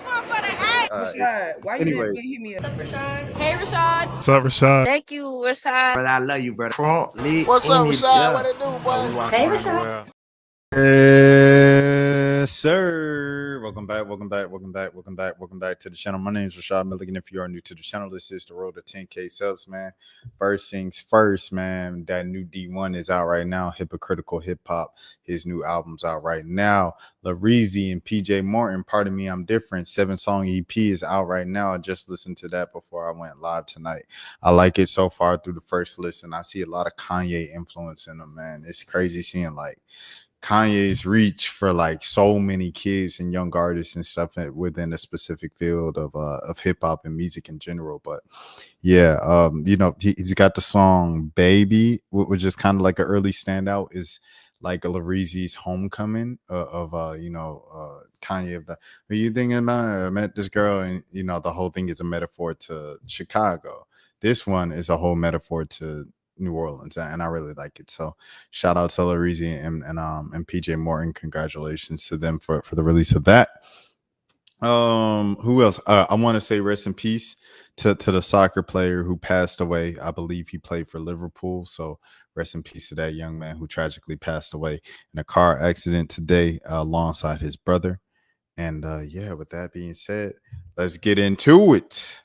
Rashad, why you didn't hit me up? What's up, Rashad? Hey, Rashad. What's up, Rashad? Thank you, Rashad. Brother, I love you, brother. What's up, Rashad? What it do, boy? Hey, Rashad. Yes, sir. Welcome back to the channel. My name is Rashad Milligan. If you are new to the channel, this is the road to 10K subs, man. First things first, man. That new D1 is out right now. Hypocritical Hip Hop. His new album's out right now. Lareezy and PJ Morton, Pardon Me, I'm Different. 7-song EP is out right now. I just listened to that before I went live tonight. I like it so far through the first listen. I see a lot of Kanye influence in them, man. It's crazy seeing like Kanye's reach for like so many kids and young artists and stuff within a specific field of hip hop and music in general. But yeah, you know, he's got the song Baby, which is kind of like an early standout, is like Lareezy's Homecoming of Kanye of the, what you thinking about? I met this girl, and you know, the whole thing is a metaphor to Chicago. This one is a whole metaphor to New Orleans, and I really like it. So shout out to Lareezy and PJ Morton. Congratulations to them for the release of that. Who else? I want to say rest in peace to the soccer player who passed away. I believe he played for Liverpool, so rest in peace to that young man who tragically passed away in a car accident today alongside his brother. And yeah, with that being said, let's get into it.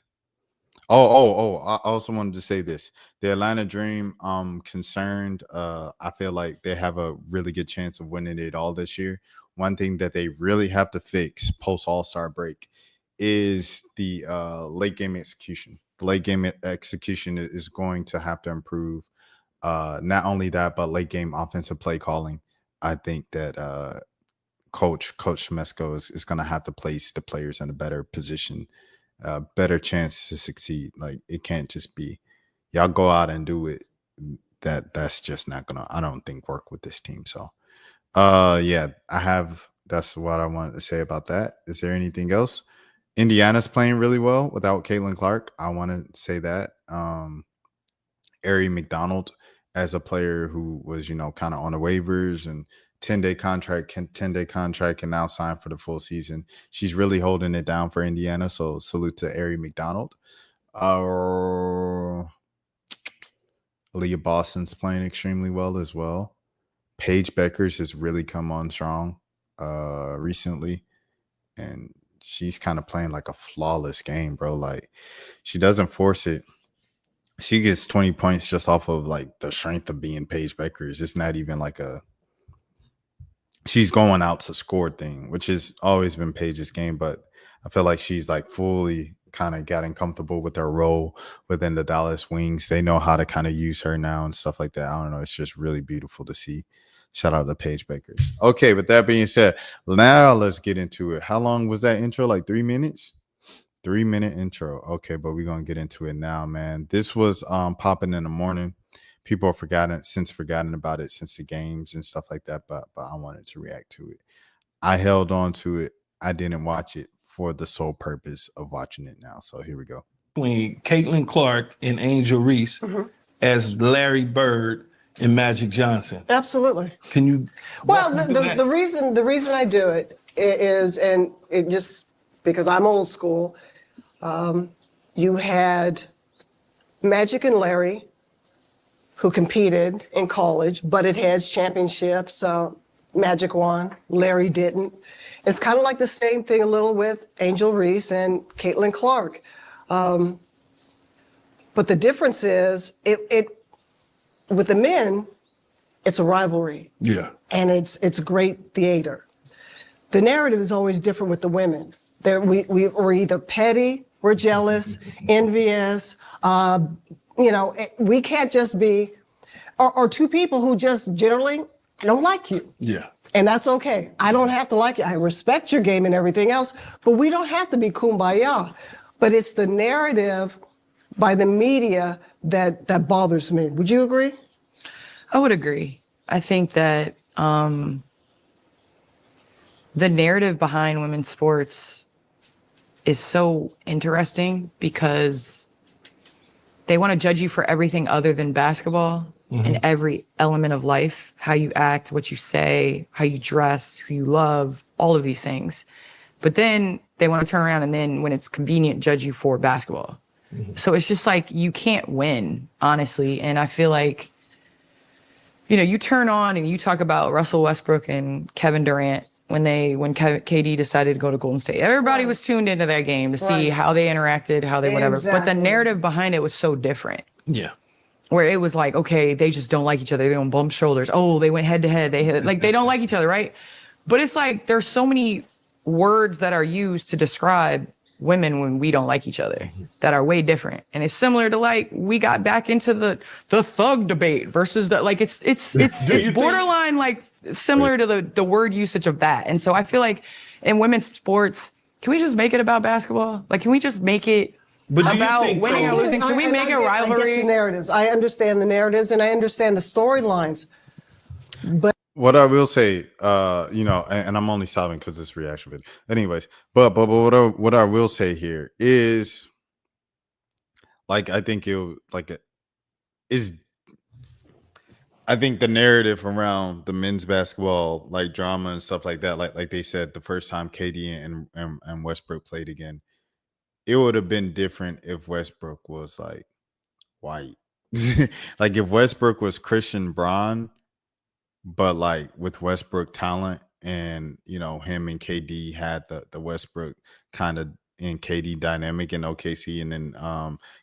I also wanted to say this. The Atlanta Dream, concerned. I feel like they have a really good chance of winning it all this year. One thing that they really have to fix post All-Star break is the late game execution. The late game execution is going to have to improve. Not only that, but late game offensive play calling. I think that Coach Mesco is going to have to place the players in a better position. Better chance to succeed. Like, it can't just be y'all go out and do it. That's just not gonna, I don't think, work with this team. So yeah, that's what I wanted to say about that. Is there anything else? Indiana's playing really well without Caitlin Clark. I want to say that Ari McDonald, as a player who was, you know, kind of on the waivers and 10-day contract can now sign for the full season. She's really holding it down for Indiana. So salute to Ari McDonald. Aaliyah Boston's playing extremely well as well. Paige Beckers has really come on strong recently. And she's kind of playing like a flawless game, bro. Like, she doesn't force it. She gets 20 points just off of like the strength of being Paige Beckers. It's not even like she's going out to score thing, which has always been Paige's game, but I feel like she's like fully kind of gotten comfortable with her role within the Dallas Wings. They know how to kind of use her now and stuff like that. I don't know. It's just really beautiful to see. Shout out to Paige Beckers. Okay, with that being said, now let's get into it. How long was that intro? Like 3 minutes? 3-minute intro. Okay, but we're going to get into it now, man. This was popping in the morning. People have forgotten about it since the games and stuff like that, but I wanted to react to it. I held on to it. I didn't watch it for the sole purpose of watching it now. So here we go. Between Caitlin Clark and Angel Reese as Larry Bird and Magic Johnson. Absolutely. Can you? Well, the reason I do it is, and it just because I'm old school. You had Magic and Larry, who competed in college, but it has championships. Magic won, Larry didn't. It's kind of like the same thing a little with Angel Reese and Caitlin Clark. But the difference is, it with the men, it's a rivalry. Yeah. And it's great theater. The narrative is always different with the women. We're either petty, we're jealous, envious, we can't just be, or two people who just generally don't like you. Yeah. And that's okay. I don't have to like you. I respect your game and everything else, but we don't have to be kumbaya. But it's the narrative by the media that bothers me. Would you agree? I would agree. I think that the narrative behind women's sports is so interesting because they want to judge you for everything other than basketball in every element of life, how you act, what you say, how you dress, who you love, all of these things. But then they want to turn around and then when it's convenient, judge you for basketball. So it's just like, you can't win, honestly. And I feel like, you know, you turn on and you talk about Russell Westbrook and Kevin Durant when KD decided to go to Golden State. Everybody was tuned into that game to see how they interacted, how they whatever. But the narrative behind it was so different. Yeah. Where it was like, okay, they just don't like each other. They don't bump shoulders. Oh, they went head to head. They don't like each other, right? But it's like there's so many words that are used to describe women when we don't like each other that are way different. And it's similar to like we got back into the thug debate versus the like it's borderline like similar to the word usage of that. And so I feel like in women's sports, can we just make it about basketball? Like, can we just make it about winning or losing? Can we make a rivalry? I get the narratives. I understand the narratives and I understand the storylines. But what I will say, you know, and I'm only stopping because it's reaction video. Anyways, but what I will say here is, like, I think I think the narrative around the men's basketball, like drama and stuff like that, like they said the first time KD and Westbrook played again, it would have been different if Westbrook was like white, like if Westbrook was Christian Braun. But like with Westbrook talent and, you know, him and KD had the Westbrook kind of and KD dynamic in OKC, and then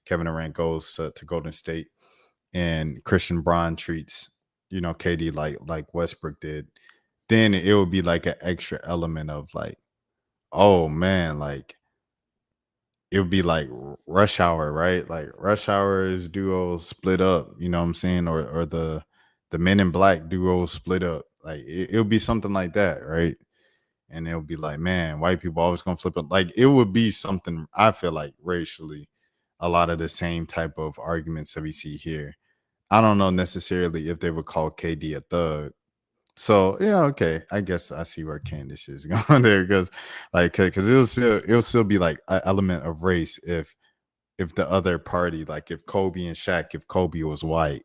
Kevin Durant goes to Golden State and Christian Braun treats, you know, KD like Westbrook did, then it would be like an extra element of like, oh man, like it would be like Rush Hour, right? Like Rush Hour's duo split up, you know what I'm saying? Or the Men in Black duo split up. Like it'll be something like that, right? And it'll be like, man, white people always gonna flip it. Like it would be something, I feel like racially, a lot of the same type of arguments that we see here. I don't know necessarily if they would call KD a thug. So yeah, okay. I guess I see where Candace is going there, because it'll still be like an element of race if the other party, like if Kobe and Shaq, if Kobe was white,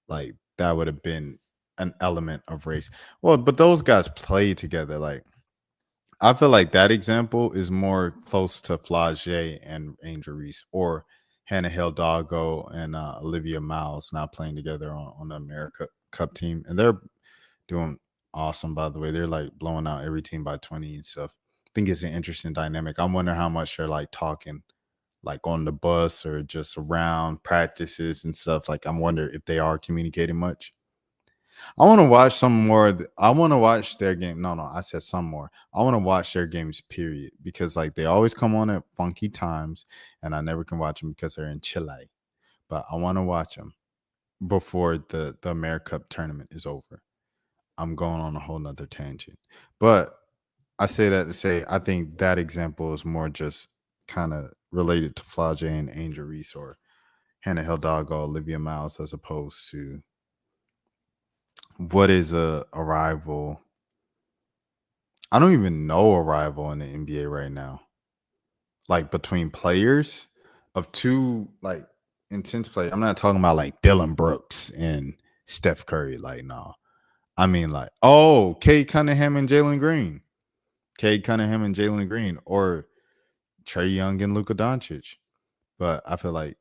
like that would have been an element of race. Well, but those guys played together. Like I feel like that example is more close to Flage and Angel Reese, or Hannah Hidalgo and Olivia Miles not playing together on the America Cup team. And they're doing awesome, by the way. They're like blowing out every team by 20 and stuff. I think it's an interesting dynamic. I wonder how much they're like talking like on the bus or just around practices and stuff. Like I wonder if they are communicating much. I want to watch some more. I want to watch their game. No, I said some more. I want to watch their games, period, because like they always come on at funky times and I never can watch them because they're in Chile. But I want to watch them before the America Cup tournament is over. I'm going on a whole nother tangent. But I say that to say I think that example is more just kind of related to Flage and Angel Reese or Hannah Hidalgo, Olivia Miles, as opposed to what is a rival. I don't even know a rival in the NBA right now. Like between players of two like intense players. I'm not talking about like Dylan Brooks and Steph Curry. Like, no. I mean like, oh, Cade Cunningham and Jalen Green. Or Trae Young and Luka Doncic. But I feel like,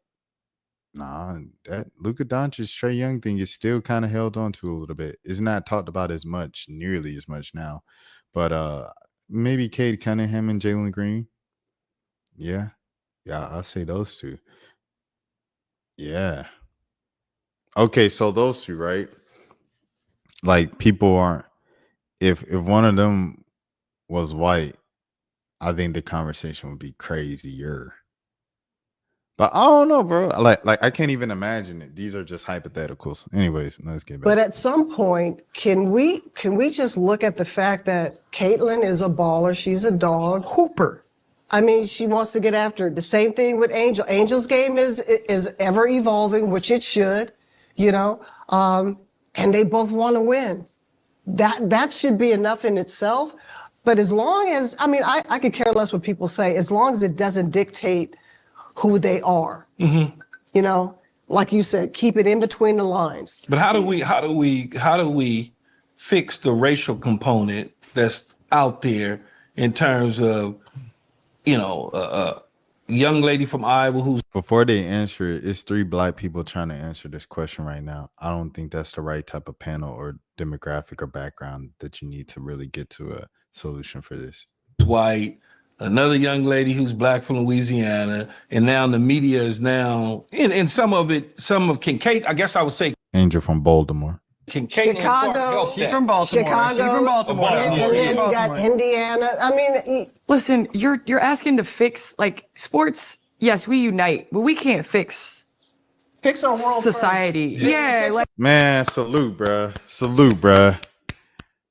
nah, that Luka Doncic, Trae Young thing is still kind of held on to a little bit. It's not talked about nearly as much now. But maybe Cade Cunningham and Jalen Green. Yeah, I'll say those two. Yeah. Okay, so those two, right? Like people aren't. If one of them was white, I think the conversation would be crazier. But I don't know, bro. Like I can't even imagine it. These are just hypotheticals. Anyways, let's get back. But at some point, can we just look at the fact that Caitlyn is a baller? She's a dog hooper. I mean, she wants to get after it. The same thing with Angel. Angel's game is ever evolving, which it should, you know. And they both want to win. That should be enough in itself. But as long as, I mean, I could care less what people say, as long as it doesn't dictate who they are. Mm-hmm. You know, like you said, keep it in between the lines. But how do we fix the racial component that's out there in terms of young lady from Iowa who's Before they answer it, it's 3 black people trying to answer this question right now. I don't think that's the right type of panel or demographic or background that you need to really get to a solution for this. white, another young lady who's black from Louisiana, and now the media is now in some of Kincaid. I guess I would say Angel from Baltimore. Kincaid. Chicago. She's from Baltimore. Chicago. She's from Baltimore. And then you got Indiana. I mean, listen, you're asking to fix like sports. Yes, we unite, but we can't fix our world society. First. Yeah, like Man, salute, bruh. Salute, bruh.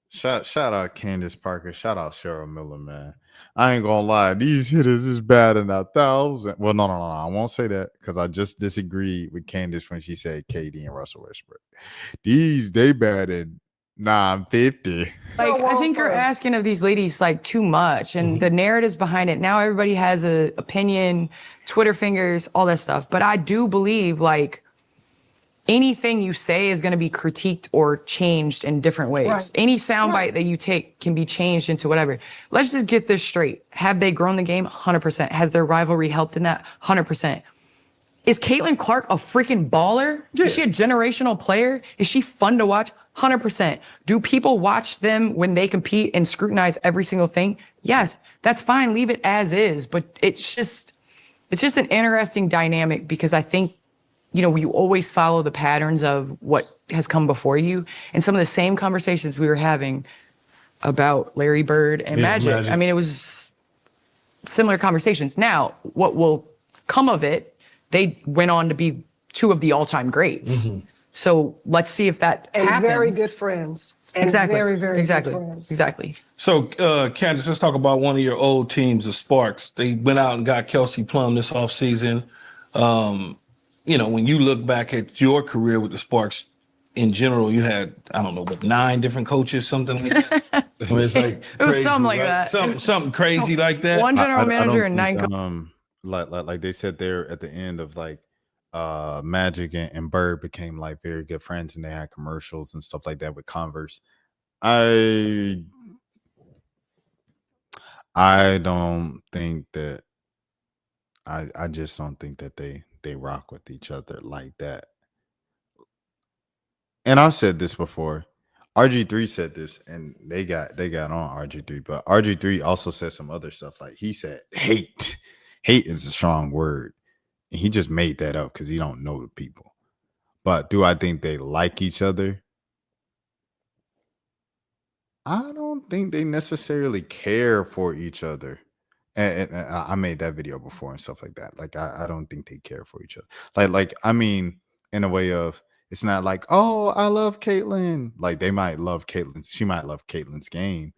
Shout out Candace Parker. Shout out Cheryl Miller, man. I ain't gonna lie, these hitters is bad in 1,000. Well, no, I won't say that because I just disagreed with Candace when she said KD and Russell Westbrook. They bad in 950. Like, I think you're asking of these ladies like too much, and the narratives behind it. Now everybody has an opinion, Twitter fingers, all that stuff. But I do believe like anything you say is going to be critiqued or changed in different ways. Right. Any soundbite that you take can be changed into whatever. Let's just get this straight. Have they grown the game? 100%. Has their rivalry helped in that? 100%. Is Caitlin Clark a freaking baller? Yeah. Is she a generational player? Is she fun to watch? 100%. Do people watch them when they compete and scrutinize every single thing? Yes, that's fine. Leave it as is. But it's just an interesting dynamic because I think, you always follow the patterns of what has come before you. And some of the same conversations we were having about Larry Bird and Magic. I mean, it was similar conversations. Now, what will come of it, they went on to be 2 of the all-time greats. Mm-hmm. So let's see if that happens. Very good friends. And exactly. Very, very exactly. good friends. Exactly. So, Candace, let's talk about one of your old teams, the Sparks. They went out and got Kelsey Plum this offseason. When you look back at your career with the Sparks, in general, you had, 9 different coaches, something like that. I mean, it's like it was something like that. Something crazy like that. One general manager and 9 coaches. Like they said there at the end of like Magic and Bird became like very good friends and they had commercials and stuff like that with Converse. I don't think that I just don't think that they rock with each other like that. And I've said this before. RG3 said this and they got on RG3, but RG3 also said some other stuff. Like he said hate is a strong word. And he just made that up because he don't know the people. But do I think they like each other? I don't think they necessarily care for each other. And I made that video before and stuff like that. Like I don't think they care for each other. Like I mean, in a way of it's not like, oh, I love Caitlyn. Like they might love Caitlyn. She might love Caitlyn's game,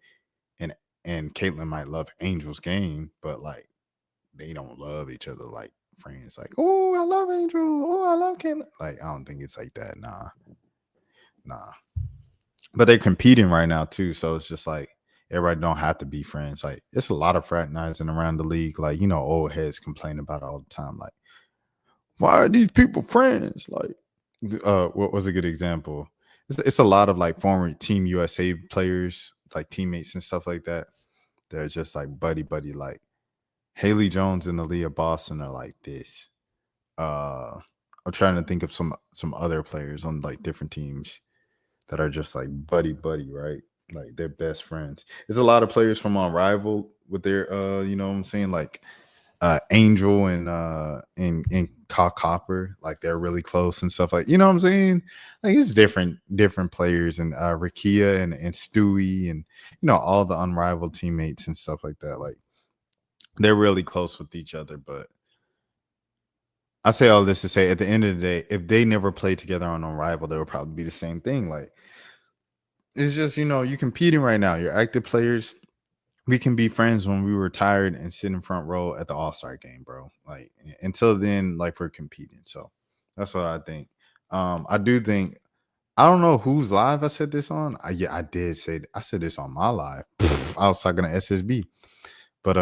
and Caitlyn might love Angel's game, but like they don't love each other like friends. Like, oh, I love Angel. Oh, I love Caitlyn. Like I don't think it's like that. Nah. But they're competing right now too, so it's just like. Everybody don't have to be friends. Like it's a lot of fraternizing around the league. Like, old heads complain about it all the time. Like, why are these people friends? Like, what was a good example? It's a lot of like former Team USA players, like teammates and stuff like that. They're just like buddy. Like Haley Jones and Aaliyah Boston are like this. I'm trying to think of some other players on like different teams that are just like buddy, right? Like they're best friends. There's a lot of players from on Rival with their like Angel and Kyle Copper, like they're really close and stuff like like it's different players and Rakia and Stewie and all the unrivaled teammates and stuff like that. Like they're really close with each other. But I say all this to say at the end of the day, if they never played together on Unrivaled, they would probably be the same thing. Like it's just, you're competing right now. You're active players. We can be friends when we retired and sit in front row at the All-Star game, bro. Like until then, like we're competing. So that's what I think. I do think, I don't know whose live I said this on. I did say, I said this on my live. I was talking to SSB. But,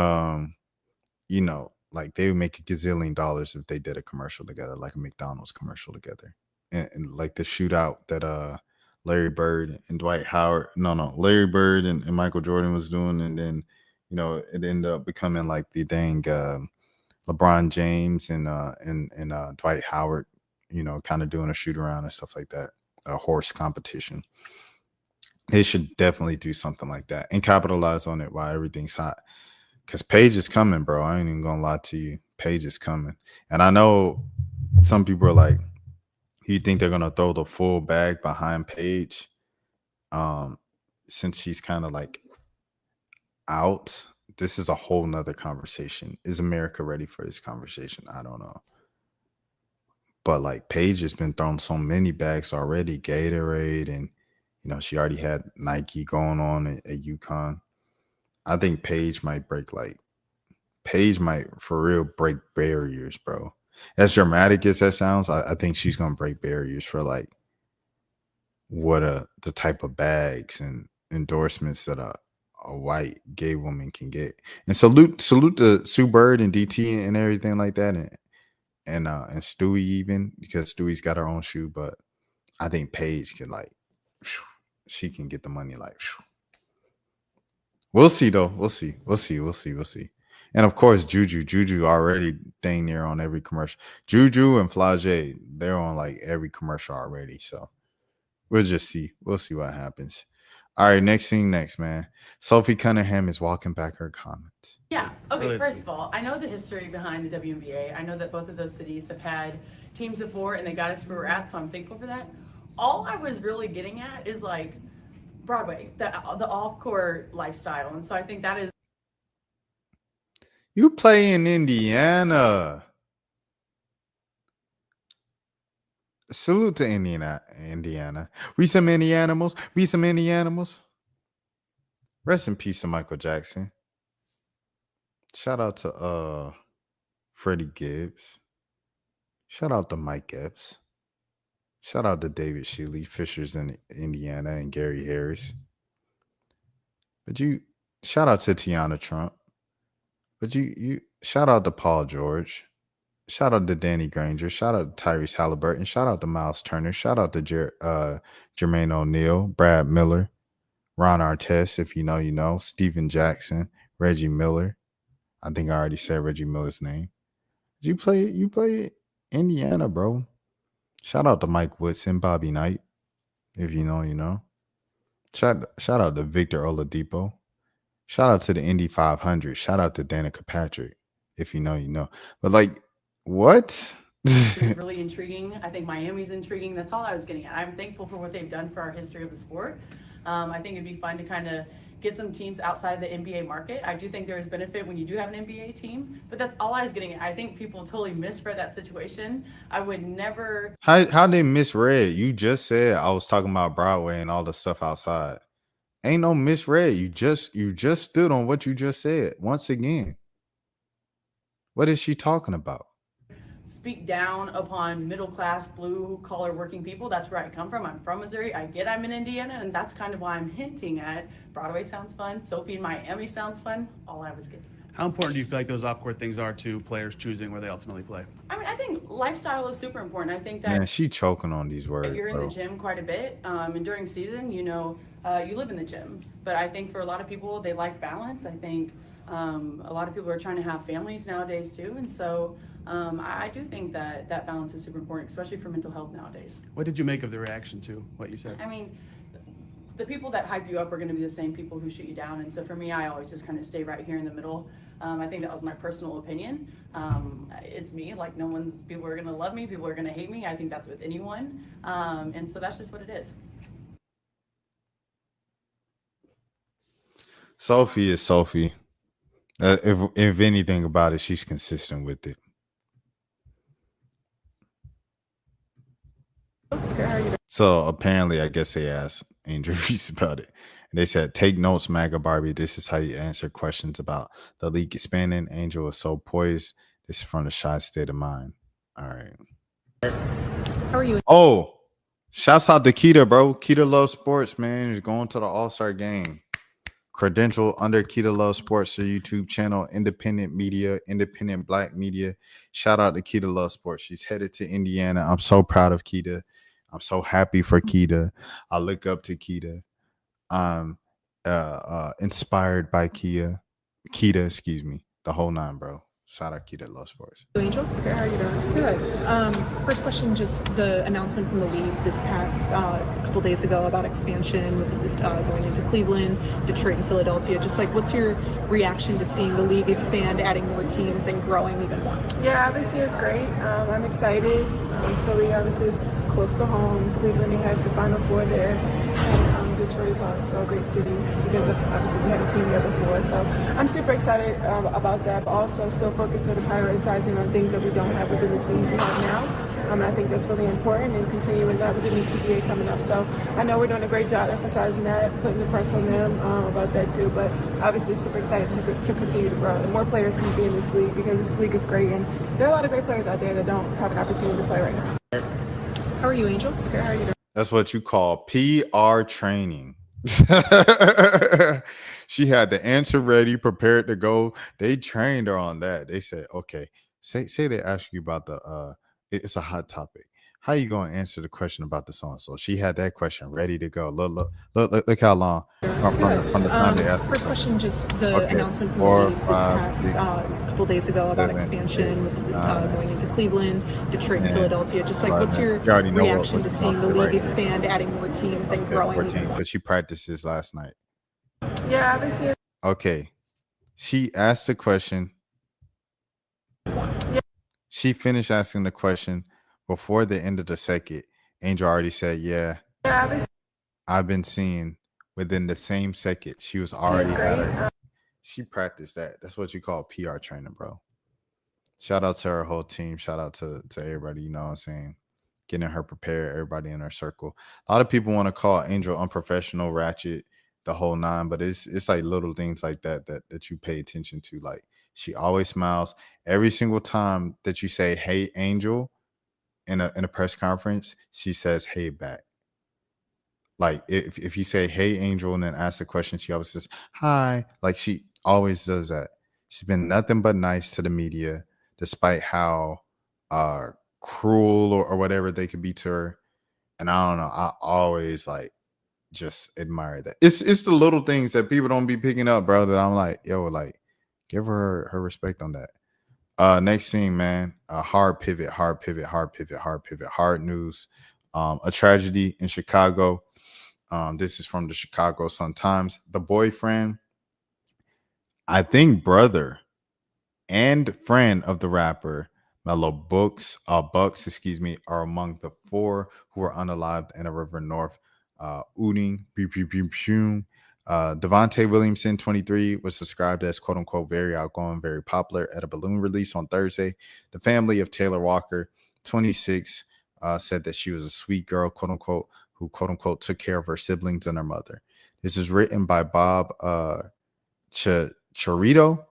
like they would make a gazillion dollars if they did a commercial together, like a McDonald's commercial together. And like the shootout that, Larry Bird and Dwight Howard, Larry Bird and Michael Jordan was doing, and then You know, it ended up becoming like the dang LeBron James and Dwight Howard, you know, kind of doing a shoot around and stuff like that, a horse competition. They should definitely do something like that and capitalize on it while everything's hot. Because Paige is coming, bro. I ain't even gonna lie to you. Paige is coming. And I know some people are like, you think they're gonna throw the full bag behind Paige? Since she's kind of like out, this is a whole nother conversation. Is America ready for this conversation? I don't know. But like Paige has been thrown so many bags already, Gatorade, and you know, she already had Nike going on at UConn. I think Paige might for real break barriers, bro. As dramatic as that sounds, I think she's gonna break barriers for like what the type of bags and endorsements that a white gay woman can get. And salute to Sue Bird and DT and everything like that, and Stewie, even because Stewie's got her own shoe, but I think Paige can like she can get the money like. We'll see though. We'll see. And of course, Juju already dang near on every commercial. Juju and Flage, they're on like every commercial already. So we'll just see. We'll see what happens. All right, next, man. Sophie Cunningham is walking back her comments. Yeah. Okay. First of all, I know the history behind the WNBA. I know that both of those cities have had teams before, and they got us where we're at. So I'm thankful for that. All I was really getting at is like Broadway, the off-court lifestyle, and so I think that is. You play in Indiana. Salute to Indiana. We some Indianimals. Rest in peace to Michael Jackson. Shout out to Freddie Gibbs. Shout out to Mike Epps. Shout out to David Shealy, Fishers in Indiana, and Gary Harris. But shout out to Tiana Trump. But you shout out to Paul George. Shout out to Danny Granger. Shout out to Tyrese Halliburton. Shout out to Miles Turner. Shout out to Jermaine O'Neal, Brad Miller, Ron Artest, if you know, you know, Steven Jackson, Reggie Miller. I think I already said Reggie Miller's name. You play Indiana, bro. Shout out to Mike Woodson, Bobby Knight, if you know, you know. Shout out to Victor Oladipo. Shout out to the Indy 500. Shout out to Danica Patrick, if you know, you know. But like, what? It's really intriguing. I think Miami's intriguing. That's all I was getting at. I'm thankful for what they've done for our history of the sport. I think it'd be fun to kind of get some teams outside the NBA market. I do think there is benefit when you do have an NBA team, but that's all I was getting at. I think people totally misread that situation. I would never. How they misread? You just said I was talking about Broadway and all the stuff outside. Ain't no misread. You just stood on what you just said. Once again, what is she talking about? Speak down upon middle-class, blue-collar working people. That's where I come from. I'm from Missouri. I get I'm in Indiana, and that's kind of why I'm hinting at Broadway sounds fun. Sophie in Miami sounds fun. All I was getting at. How important do you feel like those off-court things are to players choosing where they ultimately play? I mean, I think lifestyle is super important. I think that Man, she choking on these words. you're in bro. the gym quite a bit, and during season, you know, you live in the gym. But I think for a lot of people, they like balance. I think a lot of people are trying to have families nowadays too, and so I do think that balance is super important, especially for mental health nowadays. What did you make of the reaction to what you said? I mean, the people that hype you up are going to be the same people who shoot you down, and so for me, I always just kind of stay right here in the middle. I think that was my personal opinion. It's me. Like, people are going to love me, people are going to hate me. I think that's with anyone, and so that's just what it is. Sophie is Sophie. If anything about it, she's consistent with it. So apparently, I guess they asked Angel Reese about it. And they said, take notes, MAGA Barbie. This is how you answer questions about the league expanding. Angel is so poised. This is from the shy state of mind. All right. How are you? Oh, shouts out to Keita, bro. Keita loves sports, man. He's going to the All-Star game. Credential under Keita Love Sports, the YouTube channel, independent media, independent black media. Shout out to Keita Love Sports. She's headed to Indiana. I'm so proud of Keita. I'm so happy for Keita. I look up to Keita. I'm inspired by Keita. Kita, excuse me, the whole nine, bro. Shout out Kita Love Sports. Angel, okay, how are you doing? Good. First question, just the announcement from the league this past couple days ago about expansion going into Cleveland, Detroit, and Philadelphia. Just like, what's your reaction to seeing the league expand, adding more teams, and growing even more? Yeah, obviously it's great. I'm excited. Philly obviously is close to home. Cleveland, they had the Final Four there. And Detroit is also a great city because obviously we had a team there before. So I'm super excited about that, but also still focused on prioritizing on things that we don't have within the teams we have now. I think that's really important, and continuing that with the new CBA coming up. So I know we're doing a great job emphasizing that, putting the press on them about that too. But obviously super excited to continue to grow. And more players can be in this league because this league is great. And there are a lot of great players out there that don't have an opportunity to play right now. How are you, Angel? Okay, how are you doing? That's what you call PR training. She had the answer ready, prepared to go. They trained her on that. They said, okay, say they ask you about the it's a hot topic. How you gonna answer the question about the song? So she had that question ready to go. Look how long from the time they asked. First question, just the announcement from the league this past couple days ago about expansion going into Cleveland, Detroit, and Philadelphia. Just like, what's your reaction to seeing the league expand, adding more teams, and growing? Because she practiced this last night. Yeah, obviously. Okay, she asked the question. Yeah. She finished asking the question before the end of the second. Angel already said, yeah, I've been seeing within the same second. She was already at her. She practiced that. That's what you call PR training, bro. Shout out to her whole team. Shout out to everybody, you know what I'm saying? Getting her prepared, everybody in her circle. A lot of people want to call Angel unprofessional, ratchet, the whole nine, but it's like little things like that you pay attention to. Like, she always smiles. Every single time that you say, hey, Angel, in a press conference, she says, hey, back. Like, if you say, hey, Angel, and then ask the question, she always says, hi. Like, she always does that. She's been nothing but nice to the media, despite how cruel or whatever they could be to her. And I don't know. I always, like, just admire that. It's the little things that people don't be picking up, bro, that I'm like, yo, like, give her respect on that. Next scene, man. Hard pivot, hard news. A tragedy in Chicago. This is from the Chicago Sun-Times. The boyfriend, I think brother and friend of the rapper Mello Buckzz, excuse me, are among the 4 who were unalived in a river north Uding. Devontae Williamson, 23, was described as quote unquote very outgoing, very popular at a balloon release on Thursday. The family of Taylor Walker, 26, said that she was a sweet girl, quote unquote, who quote unquote took care of her siblings and her mother. This is written by Bob Chorito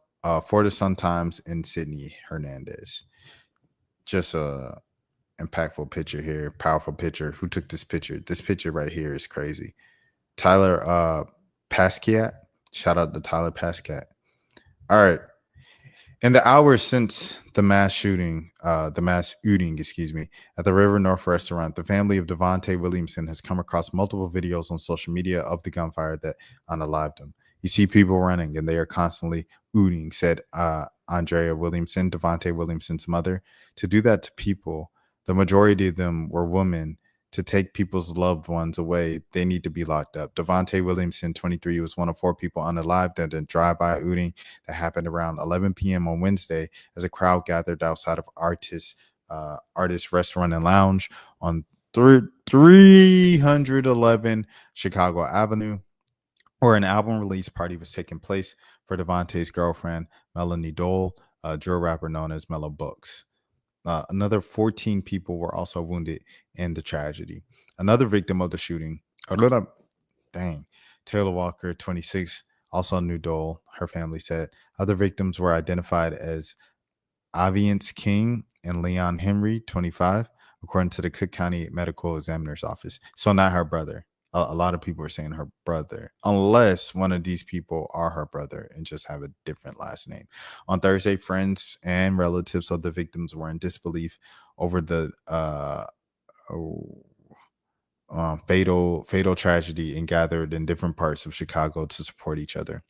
for the Sun-Times and Sydney Hernandez. Just a impactful picture here, powerful picture. Who took this picture? This picture right here is crazy. Tyler Pascat. Shout out to Tyler Pascat. All right. In the hours since the mass shooting, at the River North restaurant, the family of Devontae Williamson has come across multiple videos on social media of the gunfire that unalived him. You see people running and they are constantly ooting, said Andrea Williamson, Devontae Williamson's mother. To do that to people, the majority of them were women. To take people's loved ones away, they need to be locked up. Devontae Williamson, 23, was one of 4 people unalived at a drive-by ooting that happened around 11 p.m. on Wednesday as a crowd gathered outside of Artist Restaurant and Lounge on 311 Chicago Avenue, where an album release party was taking place for Devontae's girlfriend, Melanie Dole, a drill rapper known as Mello Buckzz. Another 14 people were also wounded in the tragedy. Another victim of the shooting, Taylor Walker, 26, also knew Dole, her family said. Other victims were identified as Aviance King and Leon Henry, 25, according to the Cook County Medical Examiner's Office. So not her brother. A lot of people are saying her brother, unless one of these people are her brother and just have a different last name. On Thursday, friends and relatives of the victims were in disbelief over the fatal tragedy and gathered in different parts of Chicago to support each other.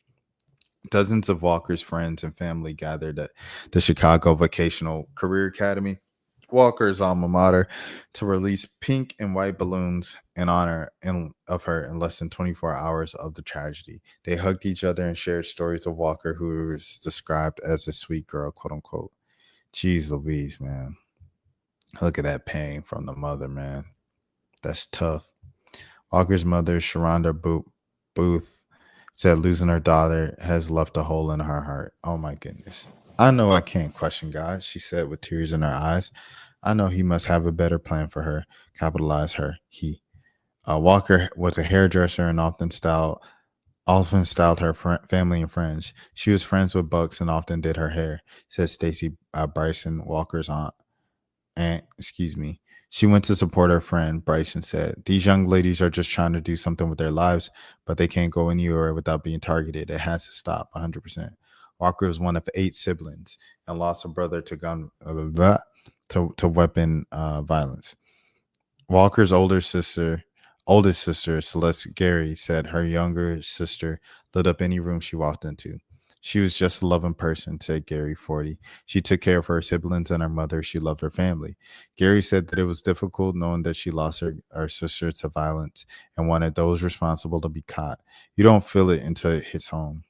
Dozens of Walker's friends and family gathered at the Chicago Vocational Career Academy, Walker's alma mater, to release pink and white balloons in honor of her in less than 24 hours of the tragedy. They hugged each other and shared stories of Walker, who was described as a sweet girl, quote unquote. Jeez Louise, man. Look at that pain from the mother, man. That's tough. Walker's mother, Sharonda Booth, said losing her daughter has left a hole in her heart. Oh my goodness. I know I can't question God, she said with tears in her eyes. I know he must have a better plan for her. Capitalize her. He. Walker was a hairdresser and often styled her family and friends. She was friends with Buckzz and often did her hair, said Stacy Bryson, Walker's aunt. She went to support her friend. Bryson said, "These young ladies are just trying to do something with their lives, but they can't go anywhere without being targeted. It has to stop 100%. Walker was one of 8 siblings and lost a brother to weapon violence. Walker's oldest sister, Celeste Gary, said her younger sister lit up any room she walked into. She was just a loving person, said Gary, 40. She took care of her siblings and her mother. She loved her family. Gary said that it was difficult knowing that she lost her sister to violence and wanted those responsible to be caught. You don't feel it until it hits home.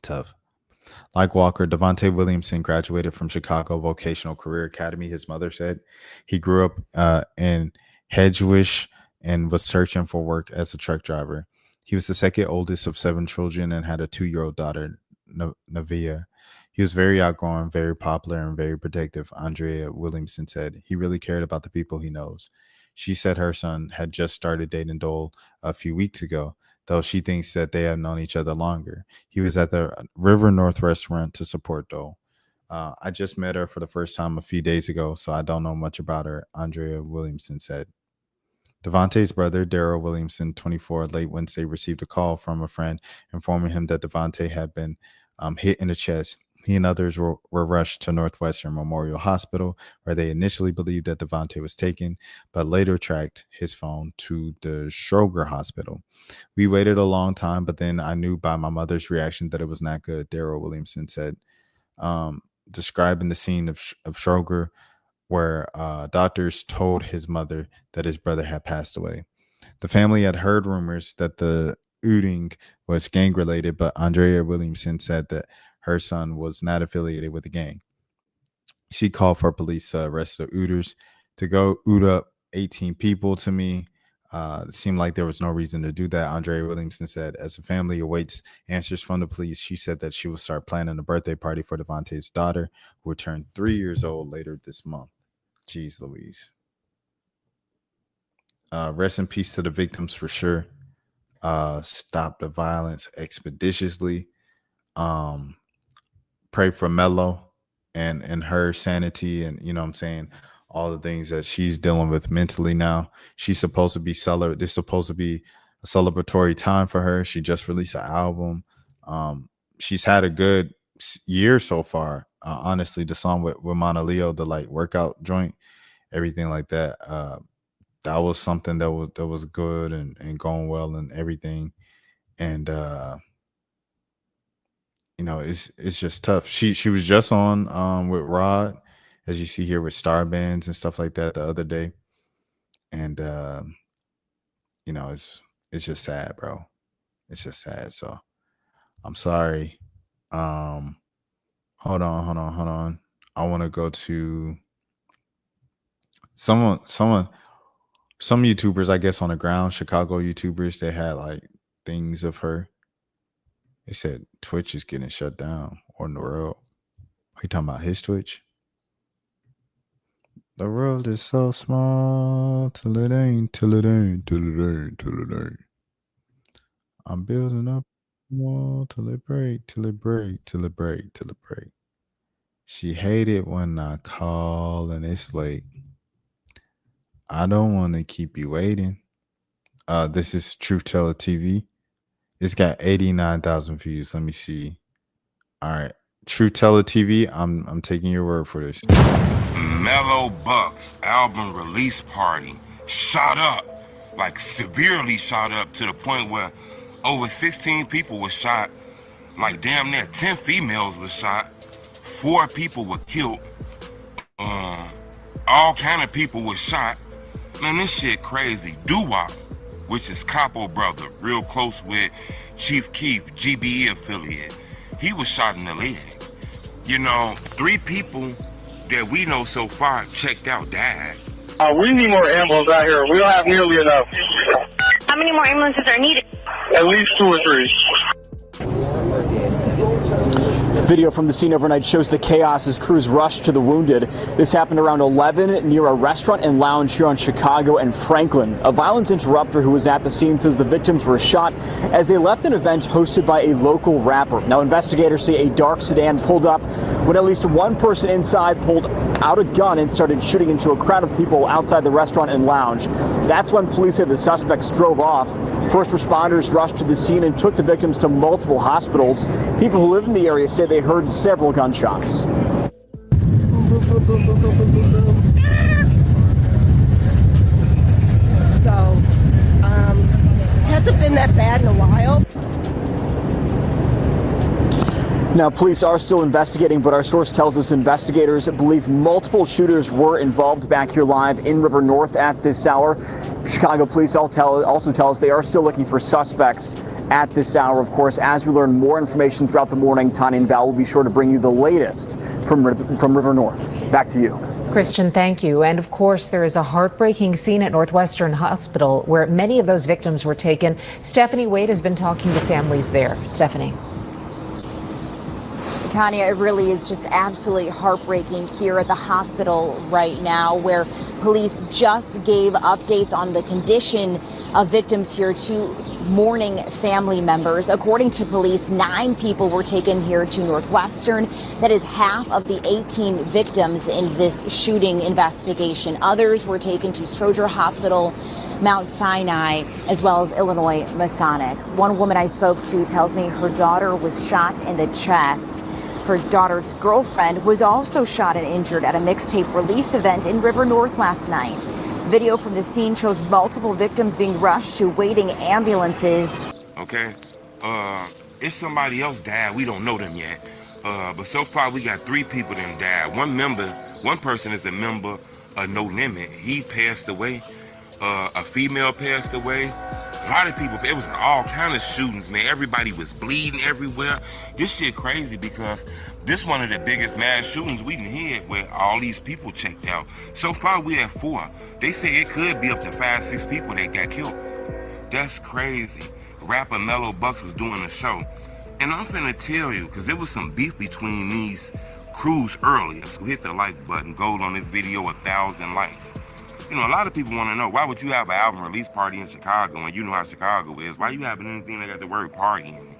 Tough. Like Walker, Devontae Williamson graduated from Chicago Vocational Career Academy, his mother said. He grew up in Hedgewish and was searching for work as a truck driver. He was the second oldest of 7 children and had a 2-year-old daughter, Navia. He was very outgoing, very popular, and very protective, Andrea Williamson said. He really cared about the people he knows. She said her son had just started dating Dole a few weeks ago, though she thinks that they have known each other longer. He was at the River North restaurant to support Dole. I just met her for the first time a few days ago, so I don't know much about her, Andrea Williamson said. Devontae's brother, Daryl Williamson, 24, late Wednesday received a call from a friend informing him that Devontae had been hit in the chest. He and others were rushed to Northwestern Memorial Hospital, where they initially believed that Devontae was taken, but later tracked his phone to the Schroger Hospital. We waited a long time, but then I knew by my mother's reaction that it was not good, Daryl Williamson said, describing the scene of Schroger, where doctors told his mother that his brother had passed away. The family had heard rumors that the shooting was gang-related, but Andrea Williamson said that her son was not affiliated with the gang. She called for police to arrest the ooters to go oot up 18 people to me. It seemed like there was no reason to do that, Andrea Williamson said. As the family awaits answers from the police, she said that she will start planning a birthday party for Devontae's daughter, who will turn 3 years old later this month. Jeez Louise. Rest in peace to the victims for sure. Stop the violence expeditiously. Pray for Mello and her sanity, and you know what I'm saying, all the things that she's dealing with mentally now. She's supposed to be this is supposed to be a celebratory time for her. She just released an album. She's had a good year so far. Honestly, the song with Mana Leo, the like workout joint, everything like that. That was something that was good and going well and everything. And you know, it's just tough. She was just on with Rod, as you see here, with Star Bands and stuff like that the other day. And you know, it's just sad, bro. It's just sad. So I'm sorry. Hold on. I want to go to some YouTubers, I guess, on the ground, Chicago YouTubers. They had like things of her. They said Twitch is getting shut down on the world. Are you talking about his Twitch? The world is so small till it ain't, till it ain't, till it ain't, till it ain't. I'm building up a wall till it break, till it break, till it break, till it break. She hated when I call and it's late. I don't want to keep you waiting. This is Truth Teller TV. It's got 89,000 views. Let me see. All right. Truth Teller TV, I'm taking your word for this. Mello Buckzz album release party shot up, like severely shot up, to the point where Over 16 people were shot. Like damn near 10 females were shot. 4 people were killed. All kind of people were shot. Man, this shit crazy. Doo-Wop, which is Capo brother, real close with Chief Keef, GBE affiliate. He was shot in the leg. You know, 3 people that we know so far checked out died. We need more ambulances out here. We don't have nearly enough. How many more ambulances are needed? At least 2 or 3. Video from the scene overnight shows the chaos as crews rushed to the wounded. This happened around 11 near a restaurant and lounge here on Chicago and Franklin. A violence interrupter who was at the scene says the victims were shot as they left an event hosted by a local rapper. Now, investigators say a dark sedan pulled up when at least one person inside pulled out a gun and started shooting into a crowd of people outside the restaurant and lounge. That's when police said the suspects drove off. First responders rushed to the scene and took the victims to multiple hospitals. People who live in the area say they heard several gunshots. So, hasn't been that bad in a while. Now, police are still investigating, but our source tells us investigators believe multiple shooters were involved. Back here live in River North at this hour. Chicago police also tell us they are still looking for suspects at this hour. Of course, as we learn more information throughout the morning, Tanya and Val will be sure to bring you the latest from River North. Back to you. Christian, thank you. And of course, there is a heartbreaking scene at Northwestern Hospital where many of those victims were taken. Stephanie Wade has been talking to families there. Stephanie. Tanya, it really is just absolutely heartbreaking here at the hospital right now, where police just gave updates on the condition of victims here to mourning family members. According to police, 9 people were taken here to Northwestern. That is half of the 18 victims in this shooting investigation. Others were taken to Stroger Hospital, Mount Sinai, as well as Illinois Masonic. One woman I spoke to tells me her daughter was shot in the chest. Her daughter's girlfriend was also shot and injured at a mixtape release event in River North last night. Video from the scene shows multiple victims being rushed to waiting ambulances. Okay, it's somebody else died. We don't know them yet. But so far we got 3 people that died. One person is a member of No Limit. He passed away. A female passed away. A lot of people, it was all kind of shootings, man. Everybody was bleeding everywhere. This shit crazy because this one of the biggest mass shootings we done had where all these people checked out. So far we have 4. They say it could be up to 5-6 people that got killed. That's crazy. Rapper Mello Buckzz was doing a show. And I'm finna tell you, because there was some beef between these crews earlier. So hit the like button, gold on this video, 1,000 likes. You know, a lot of people want to know, why would you have an album release party in Chicago when you know how Chicago is? Why you having anything that got the word party in it?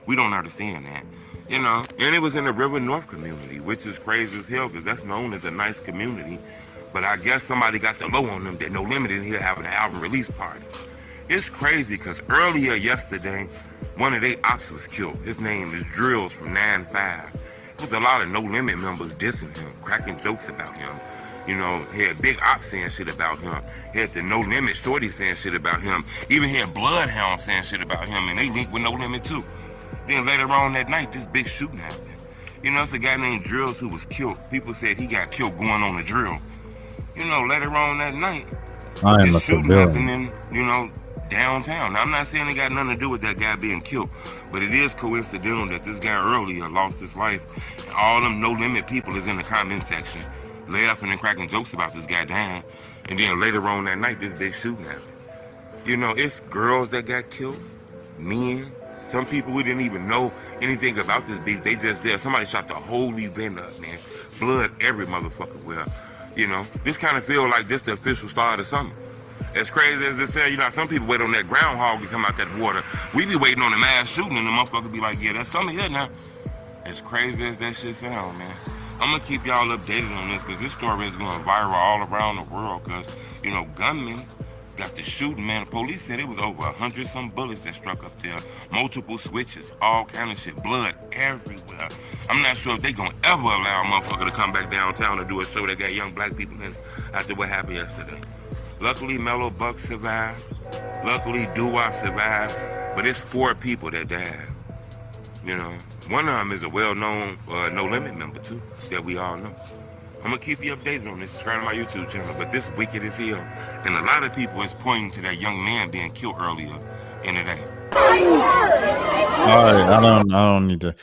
We don't understand that. You know, and it was in the River North community, which is crazy as hell because that's known as a nice community. But I guess somebody got the low on them that No Limit in here having an album release party. It's crazy because earlier yesterday, one of their ops was killed. His name is Drills from 9-5. There was a lot of No Limit members dissing him, cracking jokes about him. You know, he had Big Op saying shit about him. He had the No Limit Shorty saying shit about him. Even had Bloodhound saying shit about him, and they linked with No Limit too. Then later on that night, this big shooting happened. You know, it's a guy named Drills who was killed. People said he got killed going on the drill. You know, later on that night, this shooting happened in, you know, downtown. Now, I'm not saying it got nothing to do with that guy being killed, but it is coincidental that this guy earlier lost his life, and all them No Limit people is in the comment section laughing and cracking jokes about this guy dying. And then later on that night, this big shooting happened. You know, it's girls that got killed, men, some people we didn't even know anything about this beef. They just there. Somebody shot the whole event up, man. Blood every motherfucker well. You know, this kind of feel like this the official start of summer. As crazy as it said, you know, some people wait on that groundhog to come out that water. We be waiting on the mass shooting and the motherfucker be like, yeah, that's summer here now. As crazy as that shit sound, man. I'm gonna keep y'all updated on this because this story is going viral all around the world because, you know, gunmen got the shooting, man. The police said it was over 100-some bullets that struck up there. Multiple switches, all kind of shit, blood everywhere. I'm not sure if they gonna ever allow a motherfucker to come back downtown to do a show that got young black people in it after what happened yesterday. Luckily, Mello Buckzz survived. Luckily, Doo-Wop survived. But it's 4 people that died. You know, one of them is a well-known No Limit member too, that we all know. I'm gonna keep you updated on this. Subscribe to my YouTube channel, but this wicked as hell, and a lot of people is pointing to that young man being killed earlier in the day. All right, I don't need to.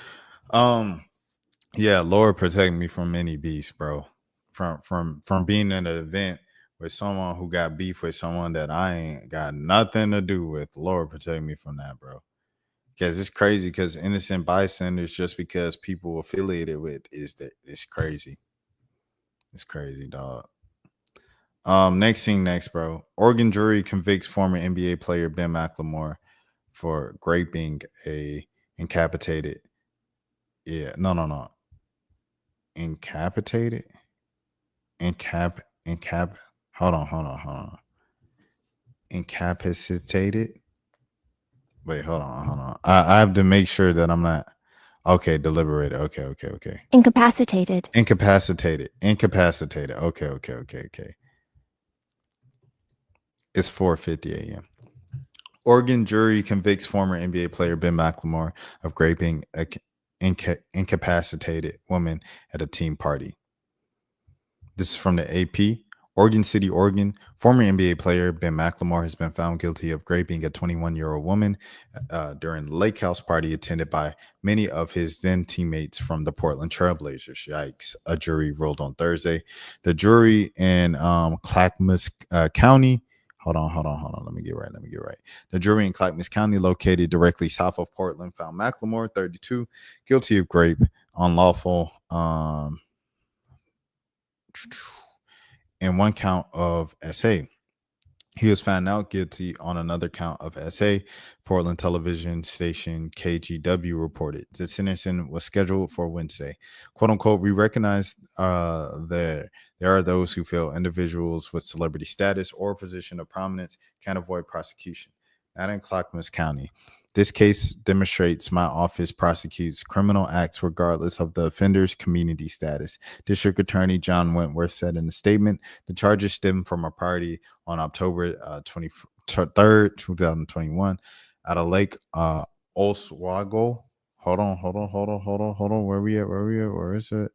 Yeah, Lord protect me from any beast, bro. From being in an event with someone who got beef with someone that I ain't got nothing to do with. Lord protect me from that, bro. Because it's crazy. Because innocent bystanders, just because people affiliated with, it's crazy. It's crazy, dog. Next, bro. Oregon jury convicts former NBA player Ben McLemore for raping a incapacitated. Yeah, no. Incapacitated. Hold on. Incapacitated. Wait, hold on. I have to make sure that I'm not. Okay, deliberated. Okay. Incapacitated. Okay. It's 4:50 a.m. Oregon jury convicts former NBA player Ben McLemore of raping an incapacitated woman at a team party. This is from the AP. Oregon City, Oregon. Former NBA player Ben McLemore has been found guilty of raping a 21-year-old woman during a lake house party attended by many of his then teammates from the Portland Trailblazers. Yikes. A jury ruled on Thursday. The jury in Clackamas County. Hold on. Let me get right. The jury in Clackamas County, located directly south of Portland, found McLemore, 32, guilty of rape, unlawful, and one count of SA. He was found out guilty on another count of SA. Portland television station KGW reported the sentencing was scheduled for Wednesday. "Quote unquote, we recognize that there are those who feel individuals with celebrity status or position of prominence can avoid prosecution. Not in Clackamas County. This case demonstrates my office prosecutes criminal acts regardless of the offender's community status," District Attorney John Wentworth said in a statement. The charges stem from a party on October 23rd, 2021 at a Lake Oswego. Hold on. Where we at? Where is it?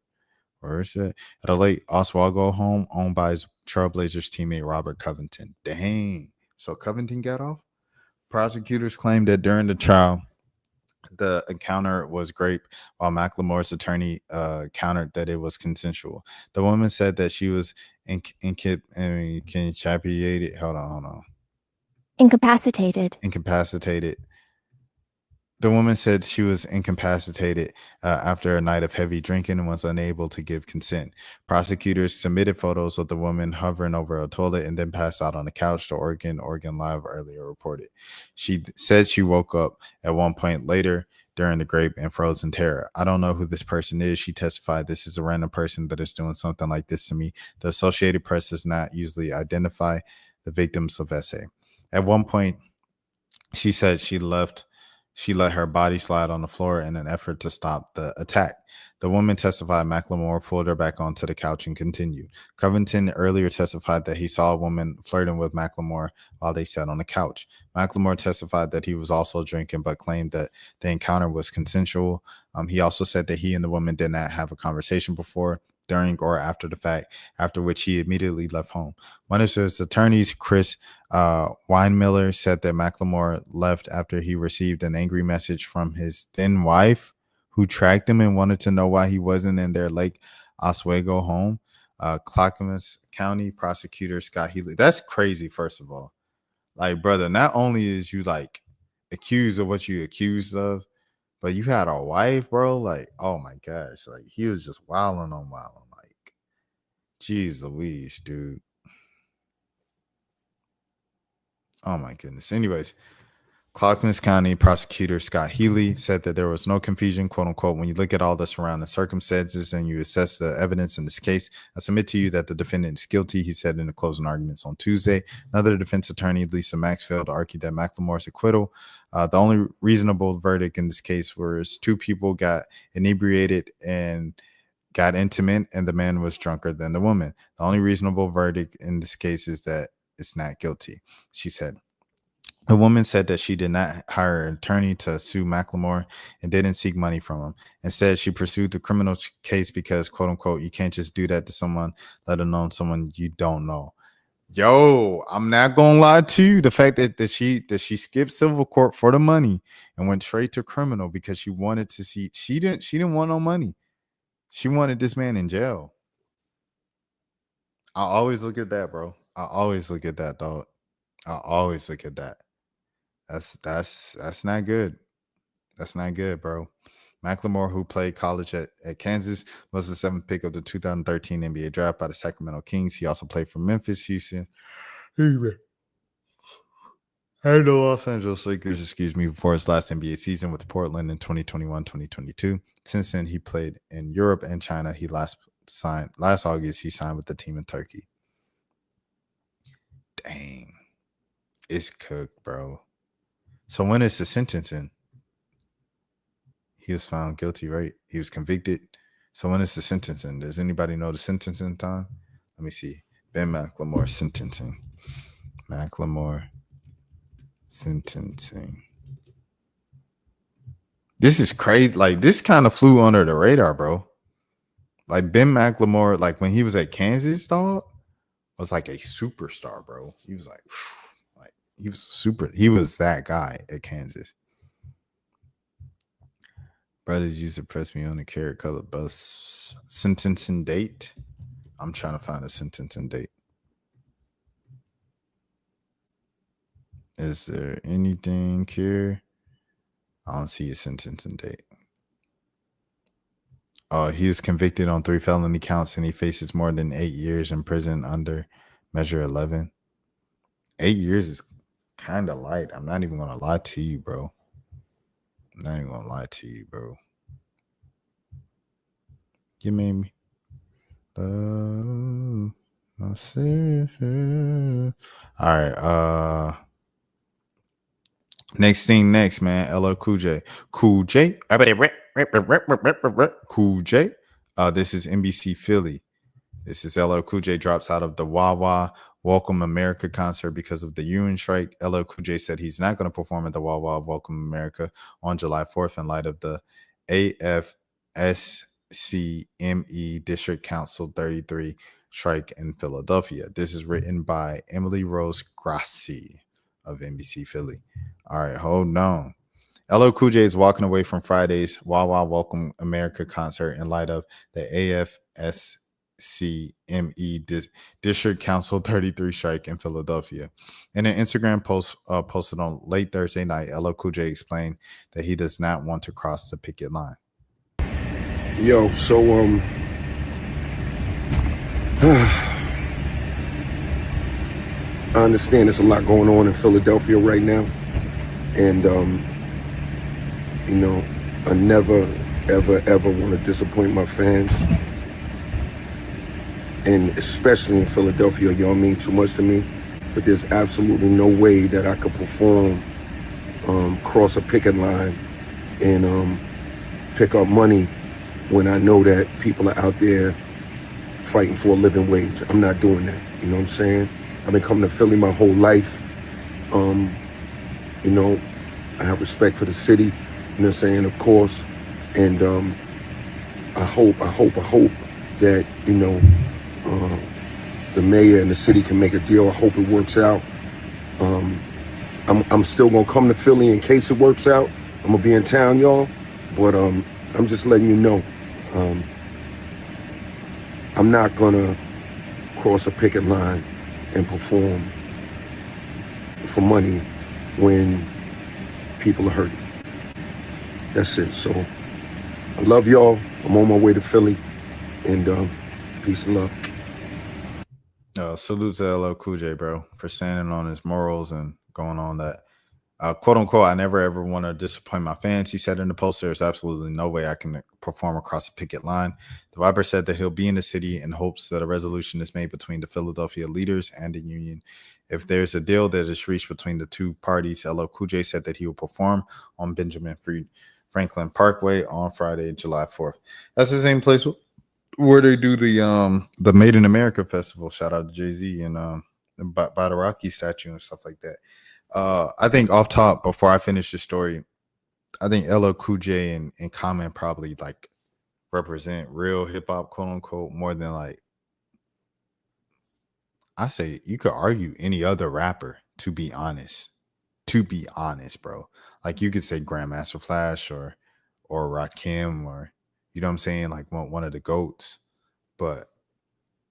At a Lake Oswego home owned by his Trailblazers teammate Robert Covington. Dang. So Covington got off? Prosecutors claimed that during the trial, the encounter was rape, while McLemore's attorney countered that it was consensual. The woman said that she was incapacitated. Hold on. Incapacitated. The woman said she was incapacitated after a night of heavy drinking and was unable to give consent. Prosecutors submitted photos of the woman hovering over a toilet and then passed out on the couch, to Oregon Live earlier reported. She said she woke up at one point later during the rape and froze in terror. "I don't know who this person is," she testified. "This is a random person that is doing something like this to me." The Associated Press does not usually identify the victims of SA. At one point, she said she let her body slide on the floor in an effort to stop the attack. The woman testified McLemore pulled her back onto the couch and continued. Covington earlier testified that he saw a woman flirting with McLemore while they sat on the couch. McLemore testified that he was also drinking, but claimed that the encounter was consensual. He also said that he and the woman did not have a conversation before, during, or after the fact, after which he immediately left home. One of his attorneys, Chris Weinmiller, said that McLemore left after he received an angry message from his then wife, who tracked him and wanted to know why he wasn't in their Lake Oswego home. Clackamas County prosecutor Scott Healy. That's crazy, first of all. Like, brother, not only is you like accused of what you accused of, but you had a wife, bro. Like, oh my gosh. Like, he was just wilding. Like, geez Louise, dude. Oh my goodness. Anyways, Clackamas County prosecutor Scott Healy said that there was no confusion, quote unquote, when you look at all the surrounding circumstances and you assess the evidence in this case. I submit to you that the defendant is guilty, he said in the closing arguments on Tuesday. Another defense attorney, Lisa Maxfield, argued that McLemore's acquittal, the only reasonable verdict in this case was 2 people got inebriated and got intimate, and the man was drunker than the woman. The only reasonable verdict in this case is that it's not guilty, she said. The woman said that she did not hire an attorney to sue McLemore and didn't seek money from him. Instead, she pursued the criminal case because, quote unquote, you can't just do that to someone, let alone someone you don't know. Yo, I'm not gonna lie to you. The fact that she skipped civil court for the money and went straight to criminal because she wanted to see she didn't want no money. She wanted this man in jail. I always look at that, bro. I always look at that, dog. I always look at that. That's not good. That's not good, bro. McLemore, who played college at Kansas, was the 7th pick of the 2013 NBA draft by the Sacramento Kings. He also played for Memphis, Houston, and the Los Angeles Lakers, before his last NBA season with Portland in 2021-2022. Since then, he played in Europe and China. He last August, he signed with the team in Turkey. Dang. It's cooked, bro. So when is the sentencing? He was found guilty, right? He was convicted. So when is the sentencing? Does anybody know the sentencing time? Let me see. Ben McLemore sentencing. McLemore sentencing. This is crazy. Like, this kind of flew under the radar, bro. Like, Ben McLemore, like when he was at Kansas, dog, was like a superstar, bro. He was like he was super. He was that guy at Kansas. Brothers used to press me on the carrot colored bus. Sentencing date. I'm trying to find a sentencing date. Is there anything here? I don't see a sentencing date. Oh, he was convicted on 3 felony counts and he faces more than 8 years in prison under Measure 11. 8 years is kind of light. I'm not even going to lie to you, bro. You made me. All right. Next thing, man. LL Cool J. Cool J. Cool J. This is NBC Philly. This is LL Cool J drops out of the Wawa Welcome America concert because of the union strike. LL Cool J said he's not going to perform at the Wawa Welcome America on July 4th in light of the AFSCME District Council 33 strike in Philadelphia. This is written by Emily Rose Grassi of NBC Philly. All right, hold on. LL Cool J is walking away from Friday's Wawa Welcome America concert in light of the AFSCME District Council 33 strike in Philadelphia. In an Instagram post posted on late Thursday night, LL Cool J explained that he does not want to cross the picket line. Yo, so I understand there's a lot going on in Philadelphia right now, and you know, I never ever want to disappoint my fans, and especially in Philadelphia, y'all mean too much to me. But there's absolutely no way that I could perform, cross a picket line, and pick up money when I know that people are out there fighting for a living wage. I'm not doing that. You know what I'm saying? I've been coming to Philly my whole life. You know, I have respect for the city, you know what I'm saying, of course. And I hope that, you know, the mayor and the city can make a deal. I hope it works out. I'm still gonna come to Philly in case it works out. I'm gonna be in town, y'all. But I'm just letting you know, I'm not gonna cross a picket line and perform for money when people are hurting. That's it. So I love y'all. I'm on my way to Philly, and peace and love. Salute to LL Cool J, bro, for standing on his morals and going on that. Quote unquote, I never ever want to disappoint my fans. He said in the post, there's absolutely no way I can perform across a picket line. The rapper said that he'll be in the city in hopes that a resolution is made between the Philadelphia leaders and the union. If there's a deal that is reached between the two parties, LL Cool J said that he will perform on Benjamin Franklin Parkway on Friday, July 4th. That's the same place where they do the Made in America festival. Shout out to Jay-Z and by the Rocky statue and stuff like that. I think off top, before I finish the story, I think LL Cool J and Common probably like represent real hip hop, quote unquote, more than like, I say you could argue any other rapper, to be honest. To be honest, bro. Like you could say Grandmaster Flash or Rakim, or you know what I'm saying, like one of the GOATs, but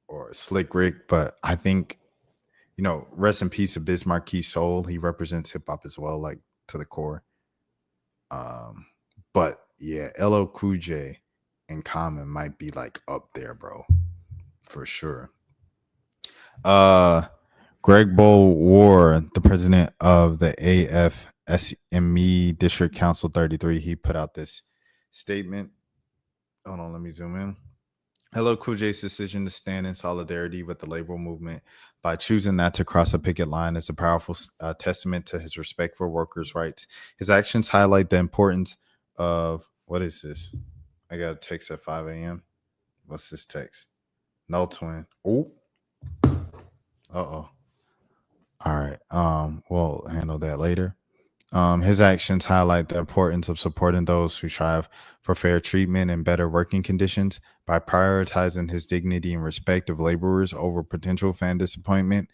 or Slick Rick. But I think, you know, rest in peace to Biz Marquis Soul. He represents hip hop as well, like to the core. But yeah, LL Cool J and Common might be like up there, bro, for sure. Greg Bowl, the president of the AFSME District Council 33, he put out this statement. Hold on, let me zoom in. LL Cool J's decision to stand in solidarity with the labor movement by choosing not to cross a picket line is a powerful testament to his respect for workers' rights. His actions highlight the importance of, what is this? I got a text at 5 a.m. What's this text? No, twin. Oh. Uh-oh. All right. We'll handle that later. His actions highlight the importance of supporting those who strive for fair treatment and better working conditions by prioritizing his dignity and respect of laborers over potential fan disappointment.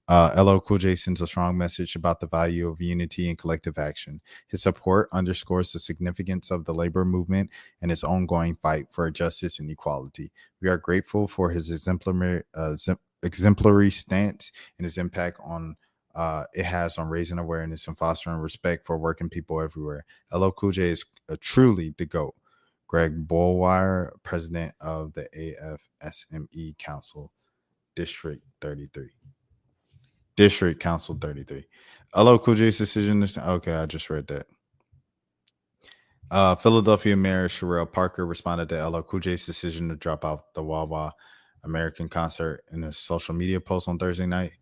LL Cool J sends a strong message about the value of unity and collective action. His support underscores the significance of the labor movement and his ongoing fight for justice and equality. We are grateful for his exemplary stance and his impact on it has on raising awareness and fostering respect for working people everywhere. LL Cool J is truly the GOAT. Greg Boulware, president of the AFSME Council District 33. District Council 33. LL Cool J's decision is okay. I just read that. Philadelphia Mayor Cheryl Parker responded to LL Cool J's decision to drop out the Wawa American concert in a social media post on Thursday night.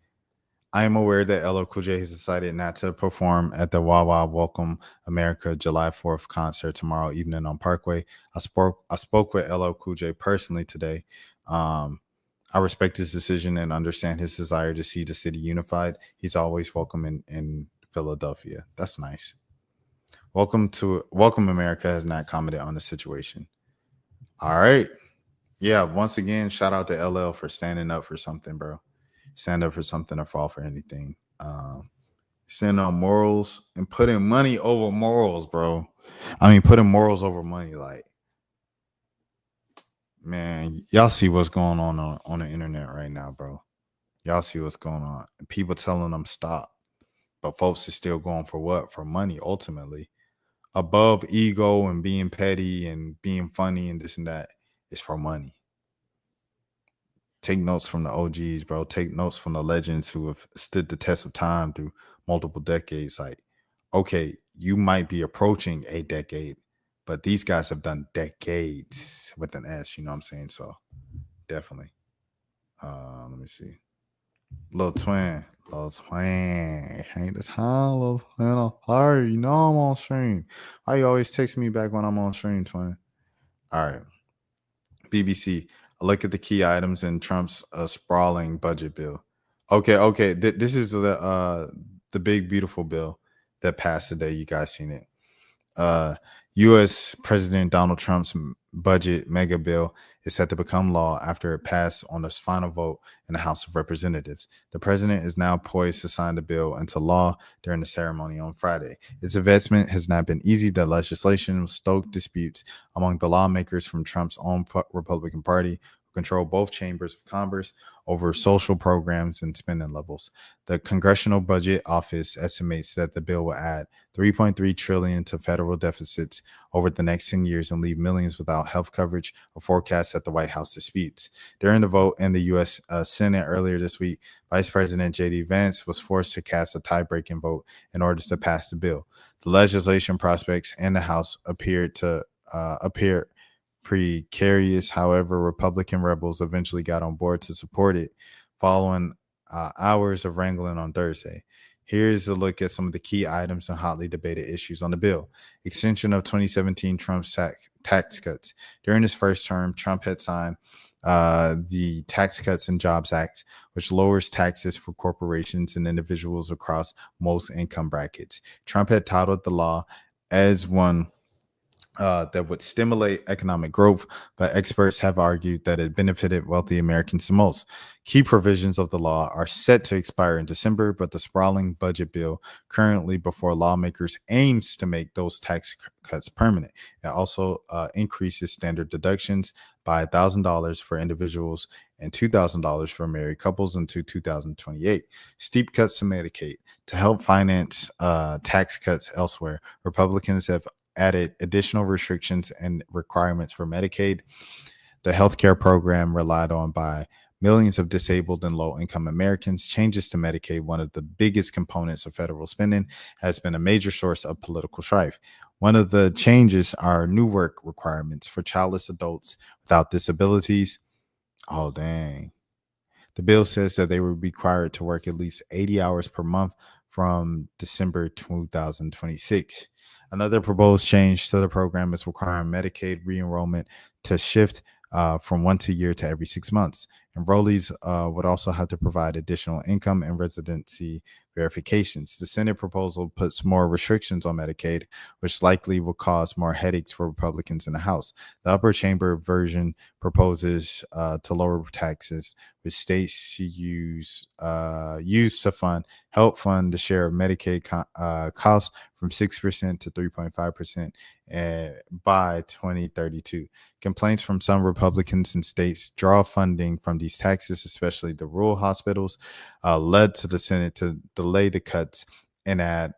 I am aware that LL Cool J has decided not to perform at the Wawa Welcome America July 4th concert tomorrow evening on Parkway. I spoke with LL Cool J personally today. I respect his decision and understand his desire to see the city unified. He's always welcome in Philadelphia. That's nice. Welcome America has not commented on the situation. All right. Yeah, once again, shout out to LL for standing up for something, bro. Stand up for something or fall for anything. Stand on morals and putting money over morals, bro. I mean, putting morals over money, like, man, y'all see what's going on the internet right now, bro. Y'all see what's going on. People telling them stop, but folks are still going for what? For money, ultimately. Above ego and being petty and being funny and this and that is for money. Take notes from the OGs, bro. Take notes from the legends who have stood the test of time through multiple decades. Like, okay, you might be approaching a decade, but these guys have done decades with an S, you know what I'm saying? So definitely. Let me see. Lil Twin. Ain't the time, Lil Twin. I'm sorry, you know I'm on stream. Why you always text me back when I'm on stream, Twin? All right. BBC. A look at the key items in Trump's sprawling budget bill. Okay. This is the big beautiful bill that passed today. You guys seen it? U.S. President Donald Trump's budget mega bill is set to become law after it passed on its final vote in the House of Representatives. The president is now poised to sign the bill into law during the ceremony on Friday. Its advancement has not been easy. The legislation stoked disputes among the lawmakers from Trump's own Republican Party, who control both chambers of Congress, over social programs and spending levels. The Congressional Budget Office estimates that the bill will add $3.3 trillion to federal deficits over the next 10 years and leave millions without health coverage, a forecast that the White House disputes. During the vote in the U.S. Senate earlier this week, Vice President J.D. Vance was forced to cast a tie-breaking vote in order to pass the bill. The legislation prospects in the House appear precarious. However, Republican rebels eventually got on board to support it following hours of wrangling on Thursday. Here's a look at some of the key items and hotly debated issues on the bill. Extension of 2017 Trump's tax cuts. During his first term, Trump had signed the Tax Cuts and Jobs Act, which lowers taxes for corporations and individuals across most income brackets. Trump had touted the law as one that would stimulate economic growth, but experts have argued that it benefited wealthy Americans the most. Key provisions of the law are set to expire in December, but the sprawling budget bill currently before lawmakers aims to make those tax cuts permanent. It also increases standard deductions by $1,000 for individuals and $2,000 for married couples until 2028. Steep cuts to Medicaid. To help finance tax cuts elsewhere, Republicans have added additional restrictions and requirements for Medicaid, the healthcare program relied on by millions of disabled and low-income Americans. Changes to Medicaid, one of the biggest components of federal spending, has been a major source of political strife. One of the changes are new work requirements for childless adults without disabilities. Oh, dang. The bill says that they will be required to work at least 80 hours per month from December 2026. Another proposed change to the program is requiring Medicaid re-enrollment to shift from once a year to every 6 months. Enrollees would also have to provide additional income and residency verifications. The Senate proposal puts more restrictions on Medicaid, which likely will cause more headaches for Republicans in the House. The upper chamber version proposes to lower taxes, which states to use to help fund the share of Medicaid costs from 6% to 3.5% by 2032. Complaints from some Republicans in states draw funding from these taxes, especially the rural hospitals, led to the Senate to delay the cuts and add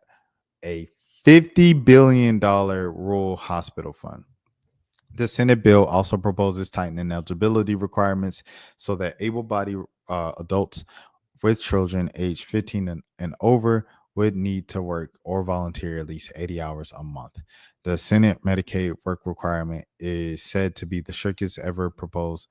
a $50 billion rural hospital fund. The Senate bill also proposes tightening eligibility requirements so that able-bodied adults with children aged 15 and over would need to work or volunteer at least 80 hours a month. The Senate Medicaid work requirement is said to be the strictest ever proposed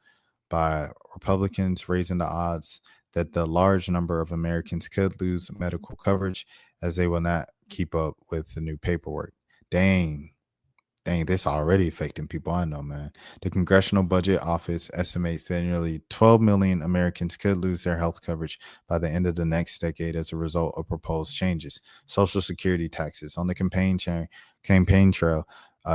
by Republicans, raising the odds that the large number of Americans could lose medical coverage as they will not keep up with the new paperwork. Dang, this already affecting people. I know, man. The Congressional Budget Office estimates that nearly 12 million Americans could lose their health coverage by the end of the next decade as a result of proposed changes. Social Security taxes. On the campaign trail,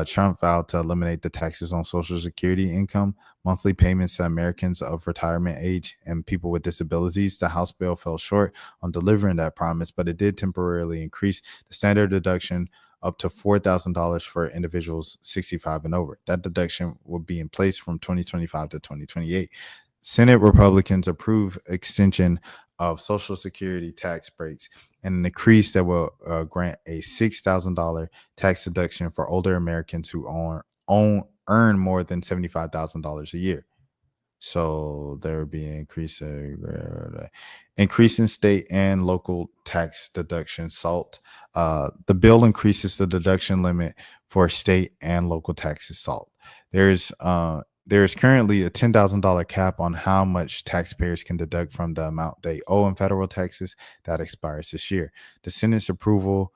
Trump vowed to eliminate the taxes on Social Security income, monthly payments to Americans of retirement age, and people with disabilities. The House bill fell short on delivering that promise, but it did temporarily increase the standard deduction up to $4,000 for individuals 65 and over. That deduction will be in place from 2025 to 2028. Senate Republicans approve extension of Social Security tax breaks and an increase that will grant a $6,000 tax deduction for older Americans who earn more than $75,000 a year. So there will be an increase in state and local tax deduction. SALT. The bill increases the deduction limit for state and local taxes. SALT. There is currently a $10,000 cap on how much taxpayers can deduct from the amount they owe in federal taxes. That expires this year. The Senate's approval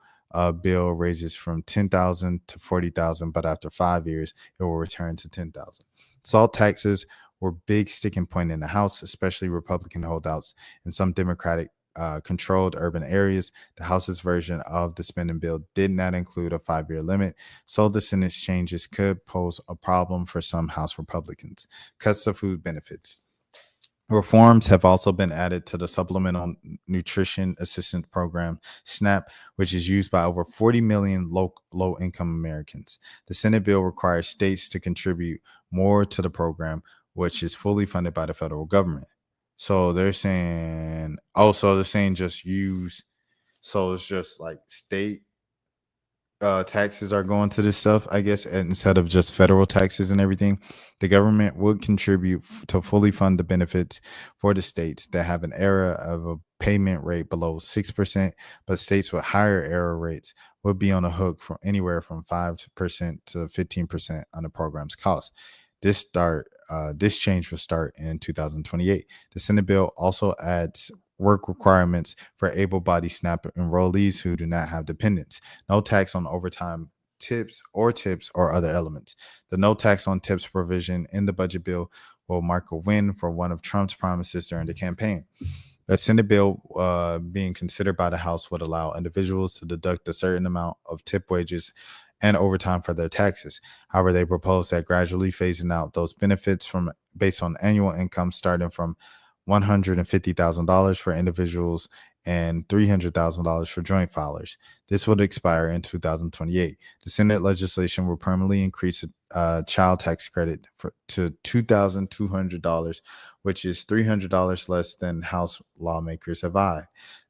bill raises from $10,000 to $40,000, but after 5 years, it will return to $10,000. SALT taxes were big sticking point in the House, especially Republican holdouts in some Democratic controlled urban areas. The House's version of the spending bill did not include a 5-year limit, so the Senate's changes could pose a problem for some House Republicans. Cuts to food benefits. Reforms have also been added to the Supplemental Nutrition Assistance Program, SNAP, which is used by over 40 million low-income Americans. The Senate bill requires states to contribute more to the program, which is fully funded by the federal government. So they're saying, just use, so it's just like state taxes are going to this stuff, I guess, instead of just federal taxes and everything. The government would contribute to fully fund the benefits for the states that have an error of a payment rate below 6%, but states with higher error rates would be on the hook for anywhere from 5% to 15% on the program's cost. This change will start in 2028. The Senate bill also adds work requirements for able-bodied SNAP enrollees who do not have dependents. No tax on overtime, tips or other elements. The no tax on tips provision in the budget bill will mark a win for one of Trump's promises during the campaign. The Senate bill being considered by the House would allow individuals to deduct a certain amount of tip wages and overtime for their taxes. However, they propose that gradually phasing out those benefits from based on annual income starting from $150,000 for individuals and $300,000 for joint filers. This would expire in 2028. The Senate legislation will permanently increase child tax credit to $2,200, which is $300 less than House lawmakers advised.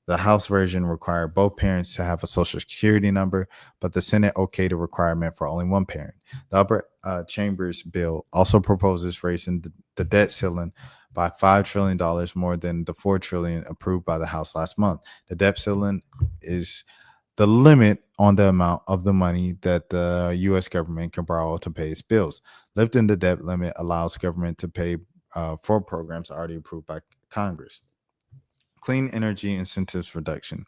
The House version required both parents to have a Social Security number, but the Senate okayed a requirement for only one parent. The upper chamber's bill also proposes raising the debt ceiling by $5 trillion more than the $4 trillion approved by the House last month. The debt ceiling is the limit on the amount of the money that the U.S. government can borrow to pay its bills. Lifting the debt limit allows government to pay for programs already approved by Congress. Clean energy incentives reduction.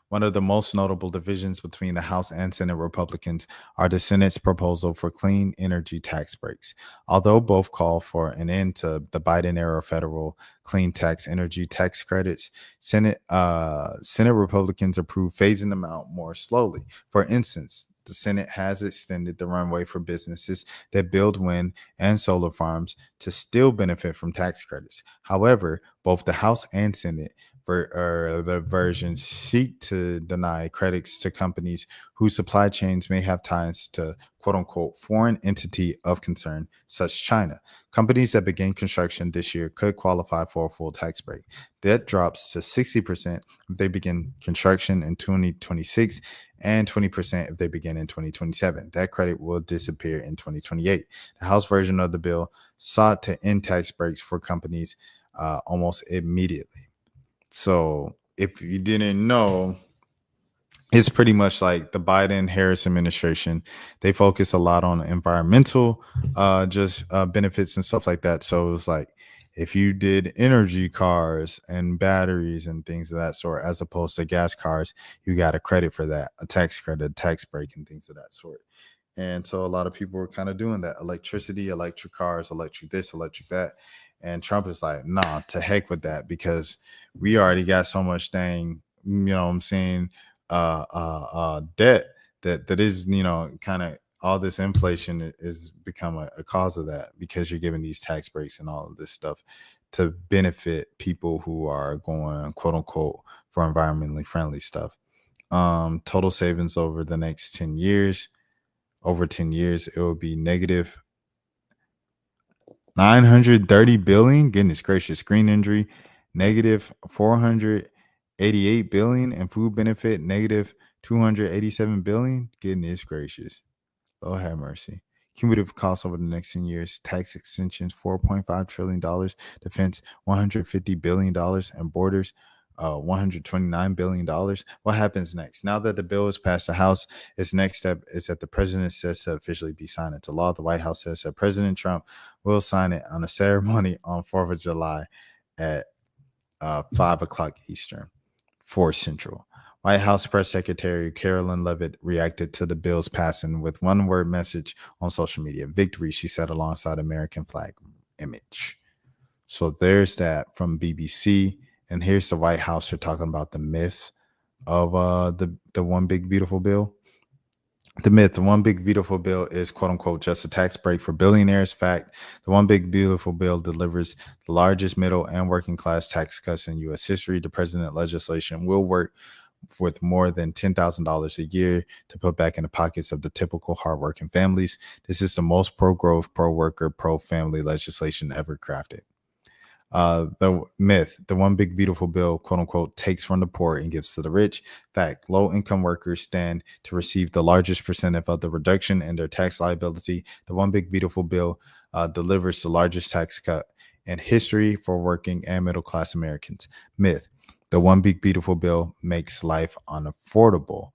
One of the most notable divisions between the House and Senate Republicans are the Senate's proposal for clean energy tax breaks. Although both call for an end to the Biden-era federal clean energy tax credits, Senate Republicans approve phasing them out more slowly. For instance, the Senate has extended the runway for businesses that build wind and solar farms to still benefit from tax credits. However, both the House and Senate the versions seek to deny credits to companies whose supply chains may have ties to quote unquote foreign entity of concern, such as China. Companies that begin construction this year could qualify for a full tax break. That drops to 60% if they begin construction in 2026 and 20% if they begin in 2027. That credit will disappear in 2028. The House version of the bill sought to end tax breaks for companies almost immediately. So if you didn't know, it's pretty much like the Biden-Harris administration. They focus a lot on environmental benefits and stuff like that. So it was like if you did energy cars and batteries and things of that sort, as opposed to gas cars, you got a credit for that, a tax credit, a tax break and things of that sort. And so a lot of people were kind of doing that. Electricity, electric cars, electric this, electric that. And Trump is like, nah, to heck with that, because we already got so much dang, you know what I'm saying, debt that is, you know, kind of all this inflation is become a cause of that, because you're giving these tax breaks and all of this stuff to benefit people who are going, quote unquote, for environmentally friendly stuff. Total savings over the next 10 years, it will be negative $930 billion. Goodness gracious. Screen injury, negative $488 billion, and food benefit, negative $287 billion. Goodness gracious. Lord have mercy. Cumulative costs over the next 10 years, tax extensions, $4.5 trillion, defense, $150 billion, and borders, $129 billion. What happens next? Now that the bill is passed the House, its next step is that the president says to officially be signed into law. The White House says that President Trump will sign it on a ceremony on 4th of July at 5 o'clock Eastern, 4 Central. White House Press Secretary Carolyn Leavitt reacted to the bill's passing with one-word message on social media. Victory, she said, alongside American flag image. So there's that from BBC. And here's the White House. They're talking about the myth of the One Big Beautiful Bill. The myth, the One Big Beautiful Bill is, quote unquote, just a tax break for billionaires. Fact, the One Big Beautiful Bill delivers the largest middle and working class tax cuts in U.S. history. The president legislation will work with more than $10,000 a year to put back in the pockets of the typical hardworking families. This is the most pro-growth, pro-worker, pro-family legislation ever crafted. The myth, the One Big Beautiful Bill, quote unquote, takes from the poor and gives to the rich. Fact, low income workers stand to receive the largest percentage of the reduction in their tax liability. The One Big Beautiful Bill delivers the largest tax cut in history for working and middle class Americans. Myth, the One Big Beautiful Bill makes life unaffordable.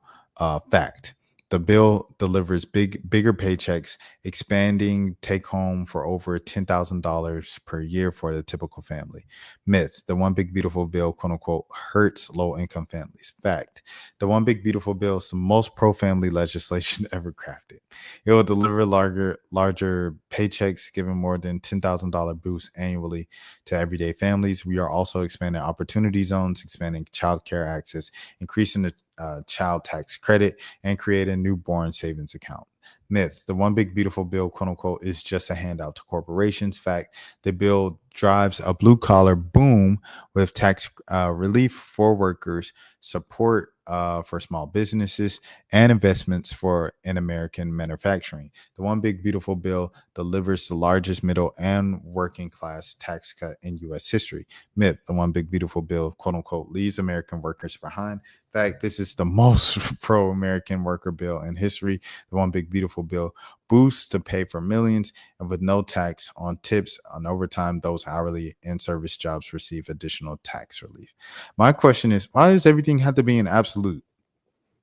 Fact, The bill delivers bigger paychecks, expanding take home for over $10,000 per year for the typical family. Myth, the one big beautiful bill, quote unquote, hurts low income families. Fact, the one big beautiful bill is the most pro family legislation ever crafted. It will deliver larger paychecks, giving more than $10,000 boosts annually to everyday families. We are also expanding opportunity zones, expanding child care access, increasing the child tax credit, and create a newborn savings account. Myth, the one big beautiful bill, quote unquote, is just a handout to corporations. Fact, the bill drives a blue collar boom with tax relief for workers, support for small businesses, and investments in American manufacturing. The one big beautiful bill delivers the largest middle and working class tax cut in U.S. history. Myth, the one big beautiful bill, quote unquote, leaves American workers behind. Fact, this is the most pro-American worker bill in history. The one big beautiful bill boosts to pay for millions, and with no tax on tips on overtime, those hourly and service jobs receive additional tax relief. My question is, why does everything have to be an absolute?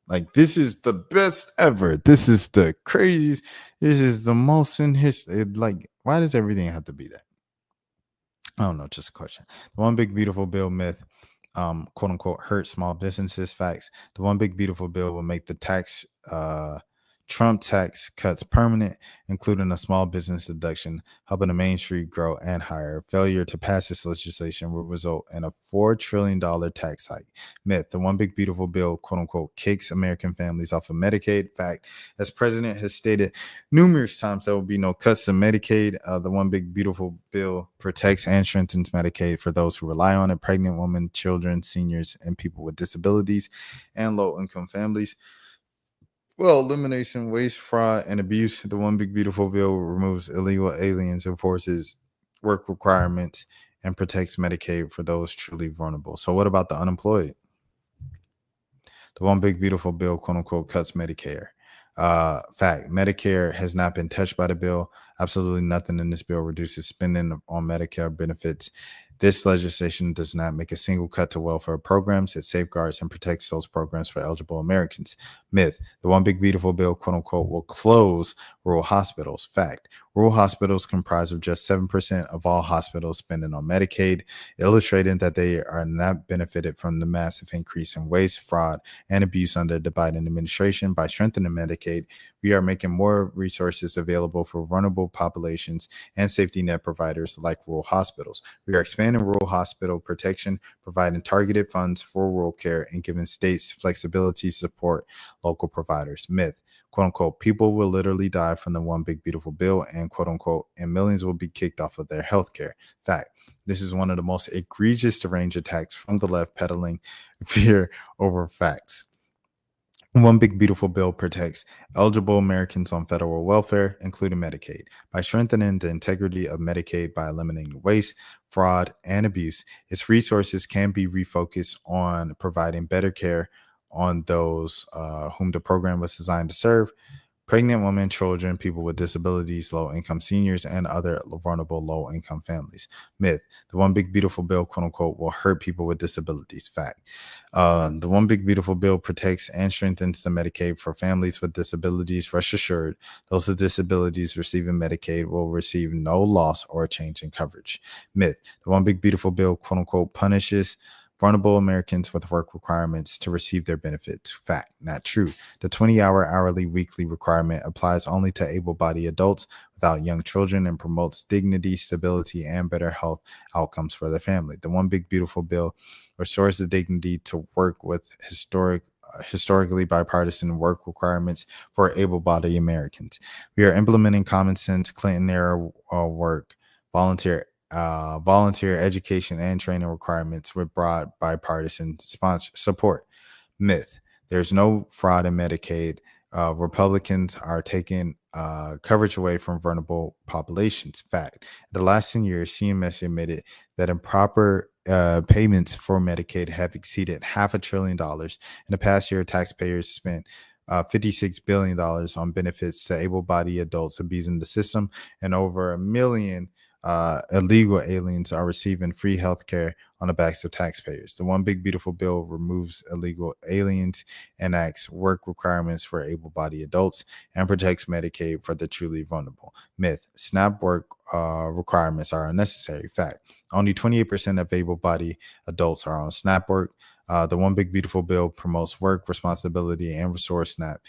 Like, this is the best ever. This is the craziest. This is the most in history. Like, why does everything have to be that? I don't know, just a question. The one big beautiful bill myth, quote unquote, hurt small businesses. Facts. The one big beautiful bill will make the Trump tax cuts permanent, including a small business deduction, helping the Main Street grow and hire. Failure to pass this legislation will result in a $4 trillion tax hike. Myth, the one big beautiful bill, quote unquote, kicks American families off of Medicaid. Fact, as president has stated numerous times, there will be no cuts to Medicaid. The one big beautiful bill protects and strengthens Medicaid for those who rely on it: pregnant women, children, seniors, and people with disabilities and low-income families. Well, elimination, waste, fraud, and abuse. The one big beautiful bill removes illegal aliens, enforces work requirements, and protects Medicaid for those truly vulnerable. So what about the unemployed? The one big beautiful bill, quote unquote, cuts Medicare. Fact, Medicare has not been touched by the bill. Absolutely nothing in this bill reduces spending on Medicare benefits. This legislation does not make a single cut to welfare programs. It safeguards and protects those programs for eligible Americans. Myth, the one big beautiful bill, quote unquote, will close rural hospitals. Fact, rural hospitals comprise of just 7% of all hospitals spending on Medicaid, illustrating that they are not benefited from the massive increase in waste, fraud, and abuse under the Biden administration. By strengthening Medicaid, we are making more resources available for vulnerable populations and safety net providers like rural hospitals. We are expanding rural hospital protection, providing targeted funds for rural care, and giving states flexibility to support local providers. Myth, quote unquote, people will literally die from the one big beautiful bill, and quote unquote, and millions will be kicked off of their health care. Fact, this is one of the most egregious deranged attacks from the left, peddling fear over facts. One big beautiful bill protects eligible Americans on federal welfare, including Medicaid. By strengthening the integrity of Medicaid by eliminating waste, fraud, and abuse, its resources can be refocused on providing better care on those whom the program was designed to serve: pregnant women, children, people with disabilities, low-income seniors, and other vulnerable low-income families. Myth, the one big beautiful bill, quote unquote, will hurt people with disabilities. Fact, the one big beautiful bill protects and strengthens the Medicaid for families with disabilities. Rest assured, those with disabilities receiving Medicaid will receive no loss or change in coverage. Myth, the one big beautiful bill, quote unquote, punishes vulnerable Americans with work requirements to receive their benefits. Fact, not true. The 20-hour hourly weekly requirement applies only to able-bodied adults without young children and promotes dignity, stability, and better health outcomes for their family. The one big beautiful bill restores the dignity to work with historically bipartisan work requirements for able-bodied Americans. We are implementing common sense Clinton-era work, volunteer education and training requirements with broad bipartisan support. Myth, there's no fraud in Medicaid. Republicans are taking coverage away from vulnerable populations. Fact, in the last 10 years, CMS admitted that improper payments for Medicaid have exceeded $500 billion. In the past year, taxpayers spent $56 billion on benefits to able-bodied adults abusing the system, and over 1 million illegal aliens are receiving free health care on the backs of taxpayers. The One Big Beautiful Bill removes illegal aliens, enacts work requirements for able-bodied adults, and protects Medicaid for the truly vulnerable. Myth: SNAP work requirements are unnecessary. Fact: only 28% of able-bodied adults are on SNAP work. The One Big Beautiful Bill promotes work, responsibility, and restores SNAP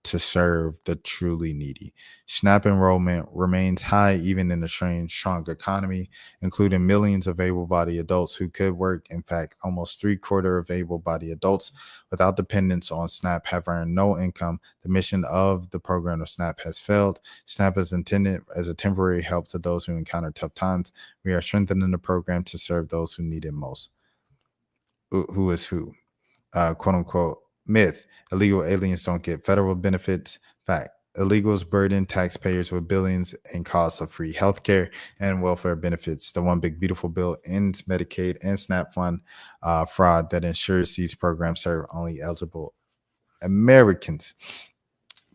to serve the truly needy. SNAP enrollment remains high even in a strong economy, including millions of able-bodied adults who could work. In fact, almost 3/4 of able-bodied adults without dependence on SNAP have earned no income. The mission of the program of SNAP has failed. SNAP is intended as a temporary help to those who encounter tough times. We are strengthening the program to serve those who need it most. Who is who? Quote unquote. Myth: illegal aliens don't get federal benefits. Fact: illegals burden taxpayers with billions in costs of free healthcare and welfare benefits. The One Big Beautiful Bill ends Medicaid and SNAP fund fraud that ensures these programs serve only eligible Americans.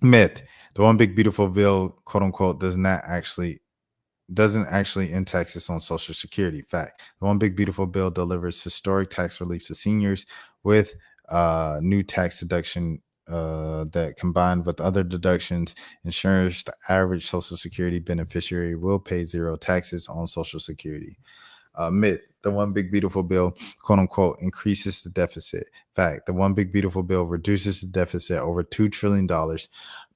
Myth: the One Big Beautiful Bill, quote unquote, doesn't actually end taxes on Social Security. Fact: the One Big Beautiful Bill delivers historic tax relief to seniors with new tax deduction that, combined with other deductions, ensures the average Social Security beneficiary will pay zero taxes on Social Security. Myth: the One Big Beautiful Bill, quote unquote, increases the deficit. Fact: the One Big Beautiful Bill reduces the deficit over $2 trillion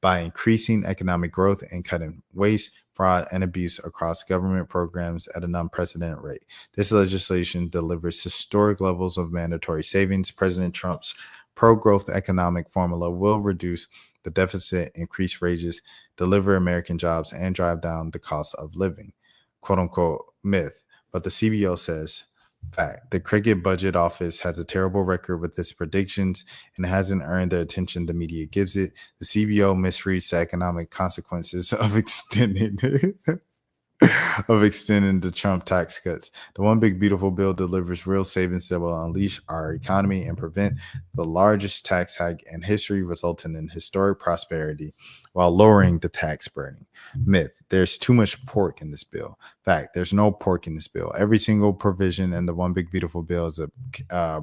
by increasing economic growth and cutting waste, fraud, and abuse across government programs at an unprecedented rate. This legislation delivers historic levels of mandatory savings. President Trump's pro-growth economic formula will reduce the deficit, increase wages, deliver American jobs, and drive down the cost of living. Quote unquote. Myth: but the CBO says. Fact: the Cricket Budget Office has a terrible record with its predictions and hasn't earned the attention the media gives it. The CBO misreads the economic consequences of extending the Trump tax cuts. The One Big Beautiful Bill delivers real savings that will unleash our economy and prevent the largest tax hike in history, resulting in historic prosperity while lowering the tax burden. Myth: there's too much pork in this bill. Fact: there's no pork in this bill. Every single provision in the One Big Beautiful Bill is a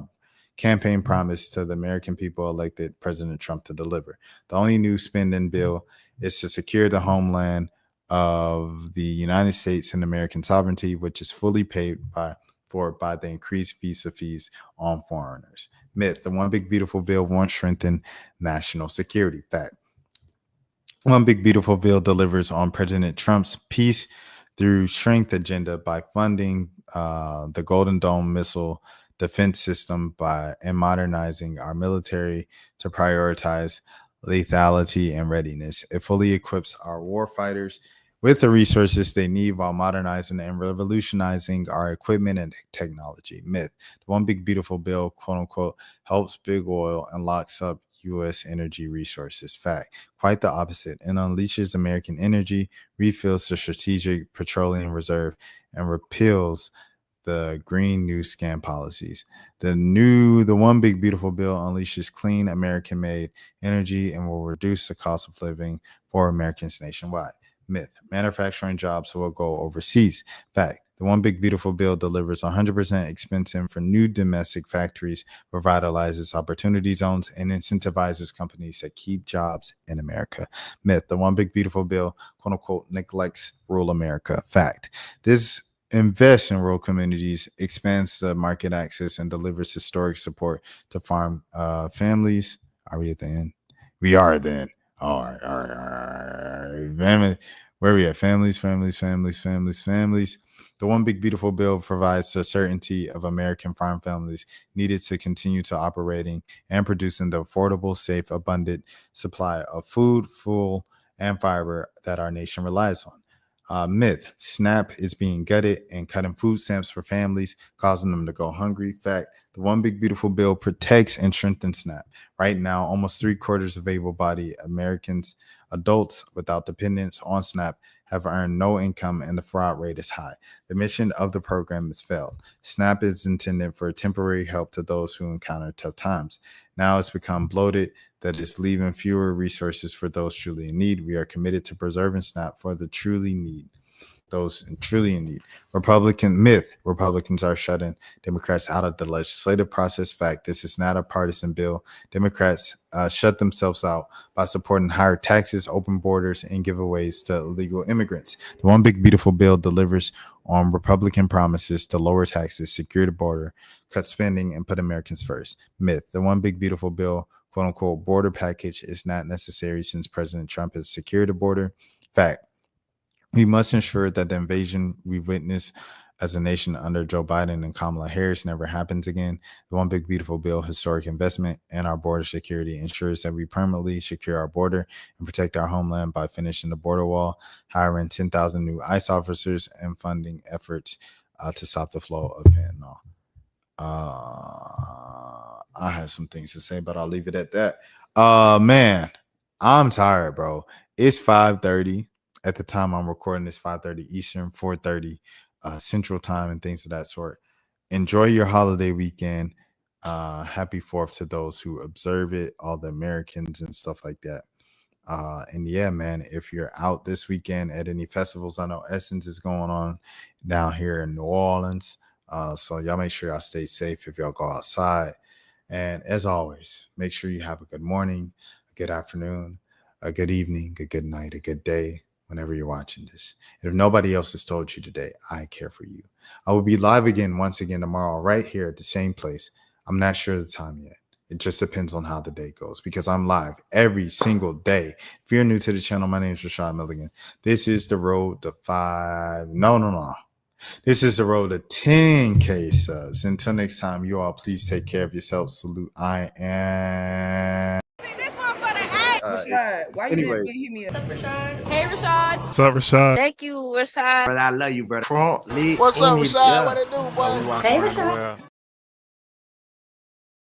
campaign promise to the American people elected President Trump to deliver. The only new spending bill is to secure the homeland of the United States and American sovereignty, which is fully paid for by the increased visa fees on foreigners. Myth: the One Big Beautiful Bill won't strengthen national security. Fact: One Big Beautiful Bill delivers on President Trump's peace through strength agenda by funding the Golden Dome missile defense system and modernizing our military to prioritize lethality and readiness. It fully equips our warfighters with the resources they need while modernizing and revolutionizing our equipment and technology. Myth: the One Big Beautiful Bill, quote unquote, helps big oil and locks up U.S. energy resources. Fact: quite the opposite. It unleashes American energy, refills the Strategic Petroleum Reserve, and repeals the Green New Scam policies. The One Big Beautiful Bill unleashes clean American-made energy and will reduce the cost of living for Americans nationwide. Myth: manufacturing jobs will go overseas. Fact: the One Big Beautiful Bill delivers 100% expensing for new domestic factories, revitalizes opportunity zones, and incentivizes companies that keep jobs in America. Myth: the One Big Beautiful Bill, quote unquote, neglects rural America. Fact: this invests in rural communities, expands the market access, and delivers historic support to farm families. Are we at the end? We are at the end. All right. Family, where are we at? Families. The One Big Beautiful Bill provides the certainty of American farm families needed to continue to operating and producing the affordable, safe, abundant supply of food, fuel, and fiber that our nation relies on. Myth: SNAP is being gutted and cutting food stamps for families, causing them to go hungry. Fact: the One Big Beautiful Bill protects and strengthens SNAP. Right now, almost 3/4 of able-bodied Americans, adults without dependence on SNAP, have earned no income, and the fraud rate is high. The mission of the program has failed. SNAP is intended for temporary help to those who encounter tough times. Now it's become bloated, that is leaving fewer resources for those truly in need. We are committed to preserving SNAP for the truly need. those truly in need. Republicans are shutting Democrats out of the legislative process. Fact, this is not a partisan bill. Democrats shut themselves out by supporting higher taxes, open borders, and giveaways to illegal immigrants. The One Big Beautiful Bill delivers on Republican promises to lower taxes, secure the border, cut spending, and put Americans first. Myth, the One Big Beautiful Bill, quote unquote, border package is not necessary since President Trump has secured the border. Fact, we must ensure that the invasion we witnessed as a nation under Joe Biden and Kamala Harris never happens again. The One Big Beautiful Bill, historic investment in our border security, ensures that we permanently secure our border and protect our homeland by finishing the border wall, hiring 10,000 new ICE officers, and funding efforts to stop the flow of fentanyl. I have some things to say, but I'll leave it at that. Man, I'm tired, bro. It's 5:30 at the time I'm recording this. 5:30 Eastern, 4:30 Central Time, and things of that sort. Enjoy your holiday weekend. Happy 4th to those who observe it, all the Americans and stuff like that. And yeah, man, if you're out this weekend at any festivals, I know Essence is going on down here in New Orleans. So y'all make sure y'all stay safe if y'all go outside. And as always, make sure you have a good morning, a good afternoon, a good evening, a good night, a good day, whenever you're watching this. And if nobody else has told you today, I care for you. I will be live again once again tomorrow, right here at the same place. I'm not sure of the time yet. It just depends on how the day goes, because I'm live every single day. If you're new to the channel, my name is Rashad Milligan. This is the road to This is the road to 10K subs. Until next time, you all please take care of yourselves. Salute. I am. Rashad, why you didn't hit me up? What's up, Rashad? Hey, Rashad. What's up, Rashad? Thank you, Rashad. Brother, I love you, brother. What's up, Rashad? What it do, boy? Hey, Rashad.